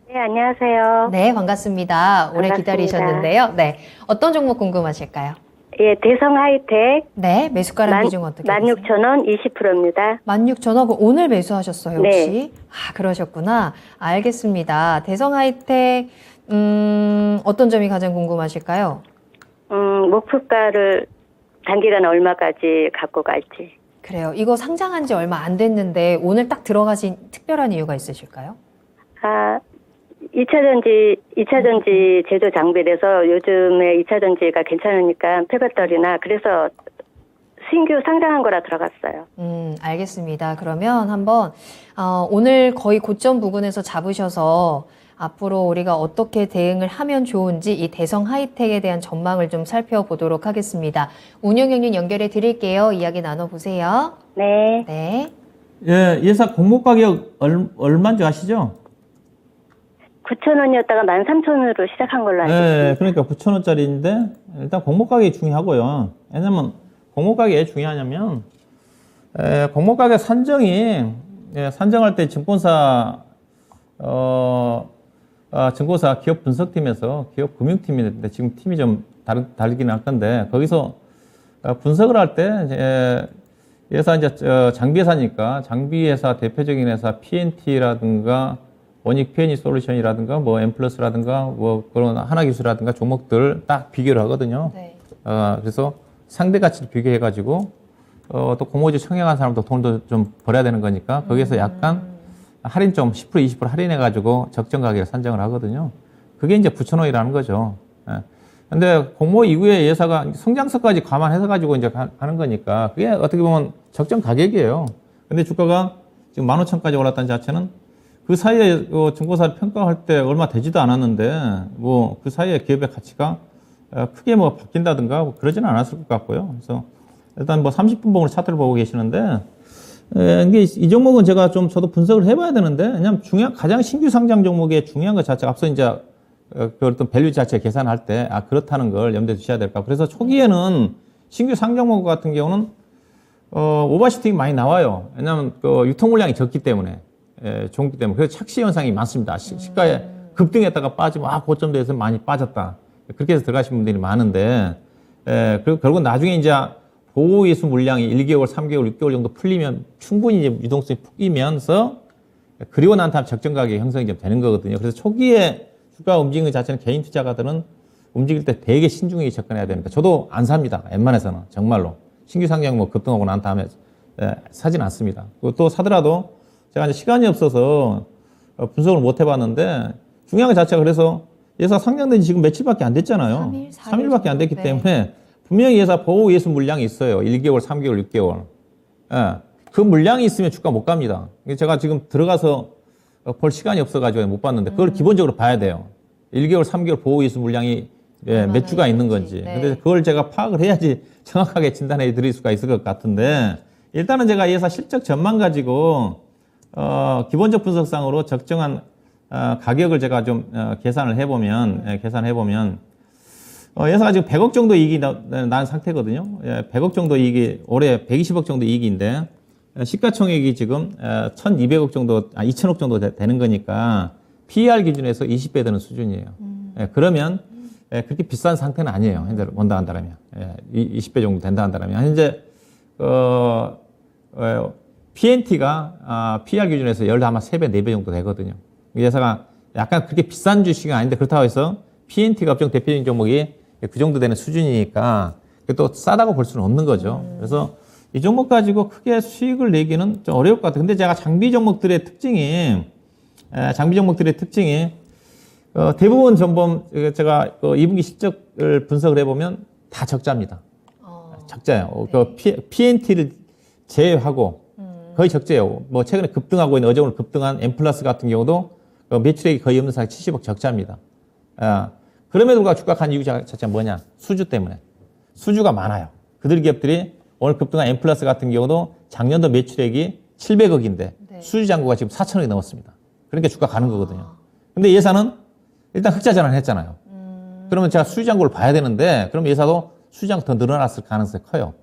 네, 안녕하세요. 네, 반갑습니다. 오래 반갑습니다. 기다리셨는데요. 네, 어떤 종목 궁금하실까요? 예, 대성 하이텍 네, 매수가랑 비중 어떻게 되세요? 16,000원 20%입니다. 16,000원, 그럼 오늘 매수하셨어요, 혹시? 네. 그러셨구나. 알겠습니다. 대성 하이텍, 어떤 점이 가장 궁금하실까요? 목표가를 단기간 얼마까지 갖고 갈지. 그래요. 이거 상장한 지 얼마 안 됐는데 오늘 딱 들어가신 특별한 이유가 있으실까요? 2차 전지 제조 장비라서 요즘에 2차 전지가 괜찮으니까 폐배터리나 그래서 신규 상장한 거라 들어갔어요. 알겠습니다. 그러면 한번 오늘 거의 고점 부근에서 잡으셔서 앞으로 우리가 어떻게 대응을 하면 좋은지 이 대성 하이텍에 대한 전망을 좀 살펴보도록 하겠습니다. 운영형님 연결해 드릴게요. 이야기 나눠보세요. 네. 네. 예, 예사 공모 가격 얼마인지 아시죠? 9,000원이었다가 13,000원으로 시작한 걸로 알고 있습니다. 네, 그러니까 9,000원짜리인데 일단 공모 가격이 중요하고요. 왜냐면 공모 가격이 왜 중요하냐면 공모 가격 산정이 산정할 때 증권사 기업 분석팀에서 기업 금융팀인데 지금 팀이 좀 다르긴 할 건데 거기서 분석을 할 때 회사 이제 장비 회사니까 장비 회사 대표적인 회사 PNT라든가 원익 P&E 솔루션이라든가 뭐 엠플러스라든가 뭐 그런 하나기술이라든가 종목들 딱 비교를 하거든요. 네. 그래서 상대 가치를 비교해가지고 또 공모주 청약한 사람도 돈도 좀 벌어야 되는 거니까 거기에서 약간 할인 좀 10% 20% 할인해가지고 적정 가격에 산정을 하거든요. 그게 이제 9,000원이라는 거죠. 예. 근데 공모 이후에 예사가 성장성까지 감안해서 가지고 이제 하는 거니까 그게 어떻게 보면 적정 가격이에요. 근데 주가가 지금 15,000까지 올랐다는 자체는 그 사이에 중고사를 평가할 때 얼마 되지도 않았는데 뭐 그 사이에 기업의 가치가 크게 뭐 바뀐다든가 뭐 그러지는 않았을 것 같고요. 그래서 일단 뭐 30분봉으로 차트를 보고 계시는데 이게 이 종목은 제가 좀 저도 분석을 해봐야 되는데 왜냐면 가장 신규 상장 종목의 중요한 것 자체가 앞서 이제 그 어떤 밸류 자체 계산할 때 그렇다는 걸 염두에 두셔야 될까. 그래서 초기에는 신규 상장 종목 같은 경우는 오버슈팅이 많이 나와요. 왜냐하면 그 유통 물량이 적기 때문에 종기 때문에 그래서 착시 현상이 많습니다. 시가에 급등했다가 빠지면 고점대에서 많이 빠졌다. 그렇게 해서 들어가신 분들이 많은데 그리고 결국 나중에 이제 보호예수 물량이 1개월, 3개월, 6개월 정도 풀리면 충분히 이제 유동성이 풀리면서 그리고 난 다음 적정 가격이 형성이 좀 되는 거거든요. 그래서 초기에 주가 움직이는 것 자체는 개인 투자가들은 움직일 때 되게 신중하게 접근해야 됩니다. 저도 안 삽니다. 웬만해서는 정말로 신규 상장 뭐 급등하고 난 다음에 사진 않습니다. 그리고 또 사더라도 제가 이제 시간이 없어서 분석을 못 해봤는데 중요한 것 자체가 그래서 예사 상장된 지 지금 며칠밖에 안 됐잖아요. 3일, 3일밖에 안 됐기 네. 때문에 분명히 예사 보호 예수 물량이 있어요. 1개월, 3개월, 6개월. 그 물량이 있으면 주가 못 갑니다. 제가 지금 들어가서 볼 시간이 없어가지고 못 봤는데 그걸 기본적으로 봐야 돼요. 1개월, 3개월 보호 예수 물량이 몇 주가 있는 건지. 네. 근데 그걸 제가 파악을 해야지 정확하게 진단해 드릴 수가 있을 것 같은데 일단은 제가 예사 실적 전망 가지고 기본적 분석상으로 적정한 가격을 제가 좀 계산을 해보면 예사가 지금 100억 정도 이익이 난 상태거든요. 100억 정도 이익이 올해 120억 정도 이익인데 시가총액이 지금 1,200억 정도, 2,000억 정도 되는 거니까 PER 기준에서 20배 되는 수준이에요. 그러면 그렇게 비싼 상태는 아니에요. 현재 본다 한다면 20배 정도 된다 한다면 현재 PNT가 PER 기준에서 아마 3배, 4배 정도 되거든요. 예사가 약간 그렇게 비싼 주식은 아닌데 그렇다고 해서 PNT가 업종 대표적인 종목이 그 정도 되는 수준이니까 또 싸다고 볼 수는 없는 거죠. 그래서 이 종목 가지고 크게 수익을 내기는 좀 어려울 것 같아요. 근데 제가 장비 종목들의 특징이 대부분 전범 제가 2분기 실적을 분석을 해보면 다 적자입니다. 적자예요. 네. PNT를 제외하고 거의 적자예요. 뭐 최근에 급등하고 있는 어제 오늘 급등한 엠플러스 같은 경우도 매출액이 거의 없는 상황 70억 적자입니다. 그럼에도 불구하고 주가 간 이유 자체가 뭐냐? 수주 때문에. 수주가 많아요. 그들 기업들이 오늘 급등한 엠플러스 같은 경우도 작년도 매출액이 700억인데 네. 수주 잔고가 지금 4천억이 넘었습니다. 그러니까 주가 가는 거거든요. 근데 예사는 일단 흑자 전환했잖아요. 그러면 제가 수주 잔고를 봐야 되는데 그럼 예사도 수주 잔고 더 늘어났을 가능성이 커요.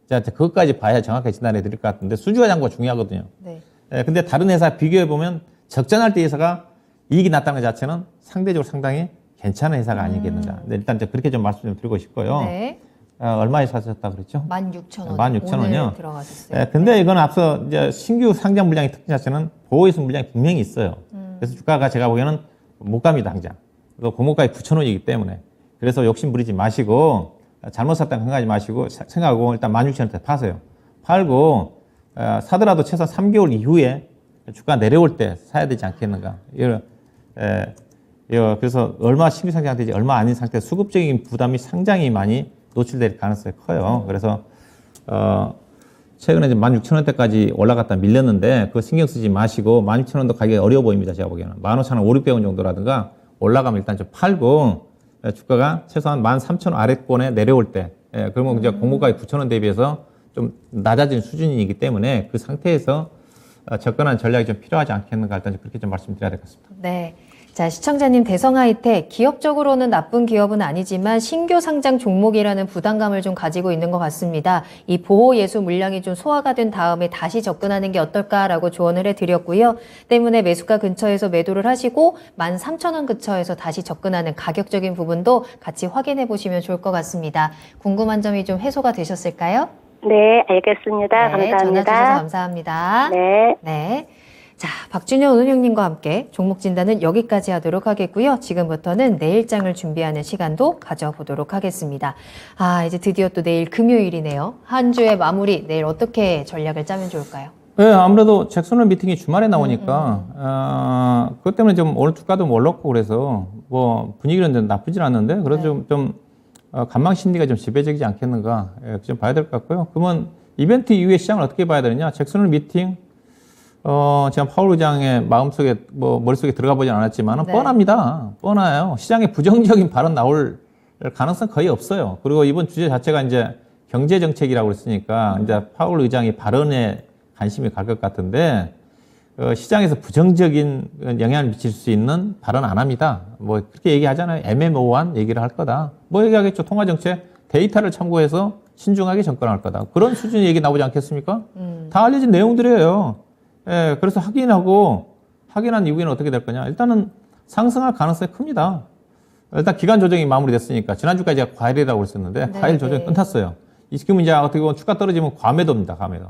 제가 그것까지 봐야 정확하게 진단해 드릴 것 같은데 수주가 잔고가 중요하거든요. 네. 근데 다른 회사 비교해 보면 적전할 때 회사가 이익이 났다는 것 자체는 상대적으로 상당히 괜찮은 회사가 아니겠는가. 네, 일단 그렇게 좀 말씀 좀 드리고 싶고요. 네. 얼마에 사셨다고 그랬죠? 16,000원. 16,000원이요. 오늘 들어가셨어요. 근데 이건 앞서 이제 신규 상장 물량의 특징 자체는 보호예수 물량이 분명히 있어요. 그래서 주가가 제가 보기에는 못 갑니다, 당장. 그래서 고목가에 9,000원이기 때문에. 그래서 욕심 부리지 마시고, 잘못 샀다는 생각하지 마시고, 생각하고 일단 16,000원대 파세요. 팔고, 사더라도 최소한 3개월 이후에 주가 내려올 때 사야 되지 않겠는가. 그래서 얼마 신규 상장되지 얼마 아닌 상태 수급적인 부담이 상당히 많이 노출될 가능성이 커요. 그래서 최근에 이제 16,000원대까지 올라갔다 밀렸는데 그거 신경 쓰지 마시고 16,000원도 가격이 어려워 보입니다. 제가 보기에는 15,000원, 5,600원 정도라든가 올라가면 일단 좀 팔고 주가가 최소한 13,000원 아래권에 내려올 때 그러면 이제 공모가의 9,000원 대비해서 좀 낮아진 수준이기 때문에 그 상태에서 접근하는 전략이 좀 필요하지 않겠는가 일단 그렇게 좀 말씀드려야 될 것 같습니다. 네. 자, 시청자님 대성하이텍 기업적으로는 나쁜 기업은 아니지만 신규 상장 종목이라는 부담감을 좀 가지고 있는 것 같습니다. 이 보호 예수 물량이 좀 소화가 된 다음에 다시 접근하는 게 어떨까라고 조언을 해드렸고요. 때문에 매수가 근처에서 매도를 하시고 13,000원 근처에서 다시 접근하는 가격적인 부분도 같이 확인해 보시면 좋을 것 같습니다. 궁금한 점이 좀 해소가 되셨을까요? 네, 알겠습니다. 네, 전화 감사합니다. 주셔서 감사합니다. 네. 네. 자, 박준현 운영님과 함께 종목 진단은 여기까지 하도록 하겠고요. 지금부터는 내일장을 준비하는 시간도 가져보도록 하겠습니다. 이제 드디어 또 내일 금요일이네요. 한 주의 마무리, 내일 어떻게 전략을 짜면 좋을까요? 네, 아무래도 잭슨홀 미팅이 주말에 나오니까, 그것 때문에 좀 오늘 주가도 올랐고 그래서 뭐 분위기는 좀 나쁘진 않는데, 그래도 좀 관망 심리가 좀 지배적이지 않겠는가, 좀 봐야 될 것 같고요. 그러면 이벤트 이후에 시장을 어떻게 봐야 되느냐? 잭슨홀 미팅, 제가 파월 의장의 마음속에, 머릿속에 들어가 보진 않았지만, 네. 뻔합니다. 뻔해요. 시장에 부정적인 발언 나올 가능성 거의 없어요. 그리고 이번 주제 자체가 이제 경제정책이라고 했으니까, 이제 파월 의장의 발언에 관심이 갈 것 같은데, 시장에서 부정적인 영향을 미칠 수 있는 발언 안 합니다. 뭐, 그렇게 얘기하잖아요. 애매모호한 얘기를 할 거다. 뭐 얘기하겠죠. 통화정책 데이터를 참고해서 신중하게 접근할 거다. 그런 수준의 얘기 나오지 않겠습니까? 다 알려진 내용들이에요. 예, 그래서 확인한 이후에는 어떻게 될 거냐. 일단은 상승할 가능성이 큽니다. 일단 기간 조정이 마무리됐으니까. 지난주까지 제가 과열이라고 했었는데, 네, 과열 조정이 끝났어요. 지금 이제 어떻게 보면 주가 떨어지면 과매도입니다, 과매도.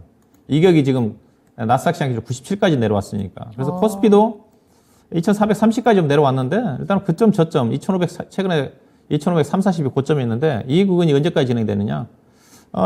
이격이 지금 나스닥 시장 기준 97까지 내려왔으니까. 그래서 코스피도 2430까지 좀 내려왔는데, 일단 그점 저점, 2500, 최근에 2530이 고점이 있는데, 이 부분이 언제까지 진행되느냐.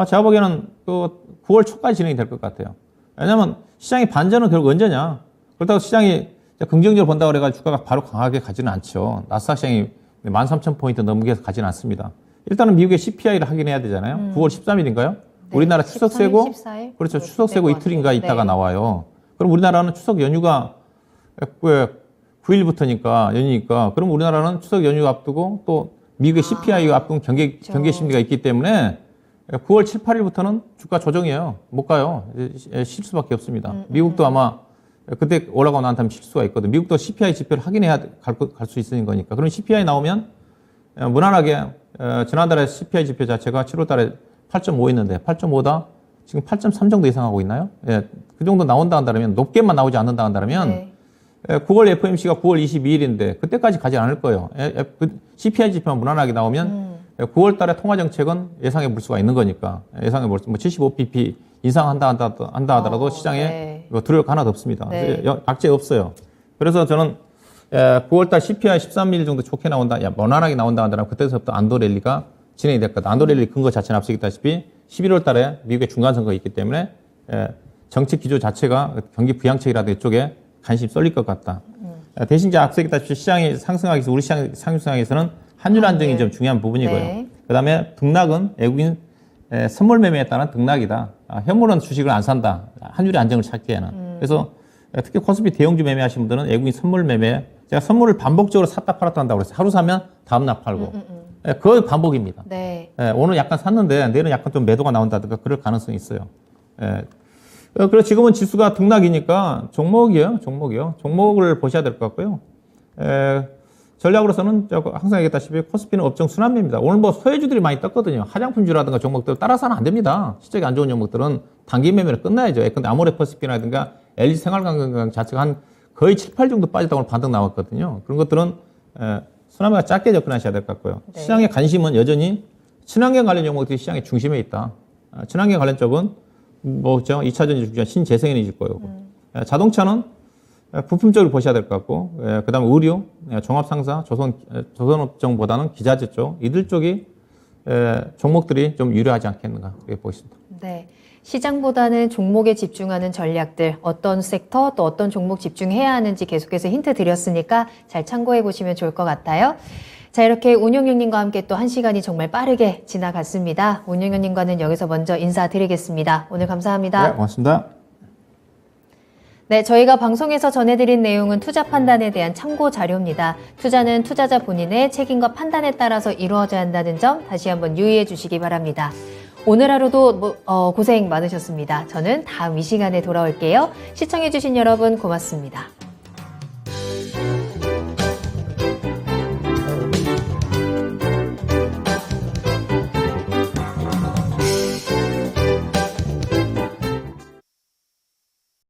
제가 보기에는 그 9월 초까지 진행이 될 것 같아요. 왜냐면 시장의 반전은 결국 언제냐. 그렇다고 시장이 긍정적으로 본다고 그래가지고 주가가 바로 강하게 가지는 않죠. 나스닥 시장이 13,000포인트 넘게 가지는 않습니다. 일단은 미국의 CPI를 확인해야 되잖아요. 9월 13일인가요? 네, 우리나라 추석 13일, 세고 14일? 그렇죠. 추석 세고 이틀인가 있다가 네. 나와요. 그럼 우리나라는 추석 연휴가 9일부터니까 연휴니까 그럼 우리나라는 추석 연휴 앞두고 또 미국의 CPI 앞둔 경계 심리가 있기 때문에 9월 7, 8일부터는 주가 조정이에요. 못 가요. 쉴 수밖에 없습니다. 미국도 아마 그때 올라가고 난 다음에 쉴 수가 있거든. 미국도 CPI 지표를 확인해야 갈 수 있는 거니까. 그럼 CPI 나오면 무난하게 지난달에 CPI 지표 자체가 7월 달에 8.5 있는데 8.5다 지금 8.3 정도 예상하고 있나요? 예, 그 정도 나온다 한다면 높게만 나오지 않는다 한다면 네. 9월 FOMC가 9월 22일인데 그때까지 가지 않을 거예요. CPI 지표만 무난하게 나오면 9월 달에 통화 정책은 예상해 볼 수가 있는 거니까 예상해 볼 수, 뭐 75bp 인상한다 하더라도 시장에 네. 두려울 거 하나도 없습니다. 네. 악재 없어요. 그래서 저는 9월 달 CPI 13일 정도 좋게 나온다, 무난하게 나온다 하더라도 그때서부터 안도 랠리가 진행이 될 거다. 안도 랠리 근거 자체는 앞서있다시피 11월 달에 미국의 중간 선거가 있기 때문에 정책 기조 자체가 경기 부양책이라든지 이쪽에 관심이 쏠릴 것 같다. 대신 이제 앞서있다시피 시장이 상승하기 위해서 우리 시장 상승하기에서는 환율 안정이 좀 중요한 부분이고요. 네. 그다음에 등락은 외국인 선물 매매에 따른 등락이다. 현물은 주식을 안 산다. 환율의 안정을 찾기에는. 그래서 특히 코스피 대형주 매매하시는 분들은 외국인 선물 매매, 제가 선물을 반복적으로 샀다 팔았다 한다고 그랬어요. 하루 사면 다음날 팔고. 그거 반복입니다. 네. 오늘 약간 샀는데 내일은 약간 좀 매도가 나온다든가 그럴 가능성이 있어요. 그래서 지금은 지수가 등락이니까 종목이요. 종목을 보셔야 될 것 같고요. 전략으로서는 항상 얘기했다시피 코스피는 업종 순환매입니다. 오늘 뭐 소외주들이 많이 떴거든요. 화장품주라든가 종목들 따라서는 안 됩니다. 실적이 안 좋은 종목들은 단기 매매를 끝나야죠. 근데 아모레퍼시픽이라든가 LG 생활건강 자체가 한 거의 7, 8 정도 빠졌다고 오늘 반등 나왔거든요. 그런 것들은 순환매가 짧게 접근하셔야 될 것 같고요. 네. 시장의 관심은 여전히 친환경 관련 종목들이 시장의 중심에 있다. 친환경 관련 쪽은 뭐죠? 2차 전지 중심 신재생에너지일 거고. 자동차는 부품 쪽을 보셔야 될 것 같고, 그 다음에 의류, 종합상사, 조선업종보다는 기자재 쪽, 이들 쪽이 종목들이 좀 유리하지 않겠는가, 그렇게 보겠습니다. 네. 시장보다는 종목에 집중하는 전략들, 어떤 섹터 또 어떤 종목 집중해야 하는지 계속해서 힌트 드렸으니까 잘 참고해 보시면 좋을 것 같아요. 자, 이렇게 운용형님과 함께 또 한 시간이 정말 빠르게 지나갔습니다. 운용형님과는 여기서 먼저 인사드리겠습니다. 오늘 감사합니다. 네, 고맙습니다. 네, 저희가 방송에서 전해드린 내용은 투자 판단에 대한 참고 자료입니다. 투자는 투자자 본인의 책임과 판단에 따라서 이루어져야 한다는 점 다시 한번 유의해 주시기 바랍니다. 오늘 하루도 고생 많으셨습니다. 저는 다음 이 시간에 돌아올게요. 시청해주신 여러분 고맙습니다.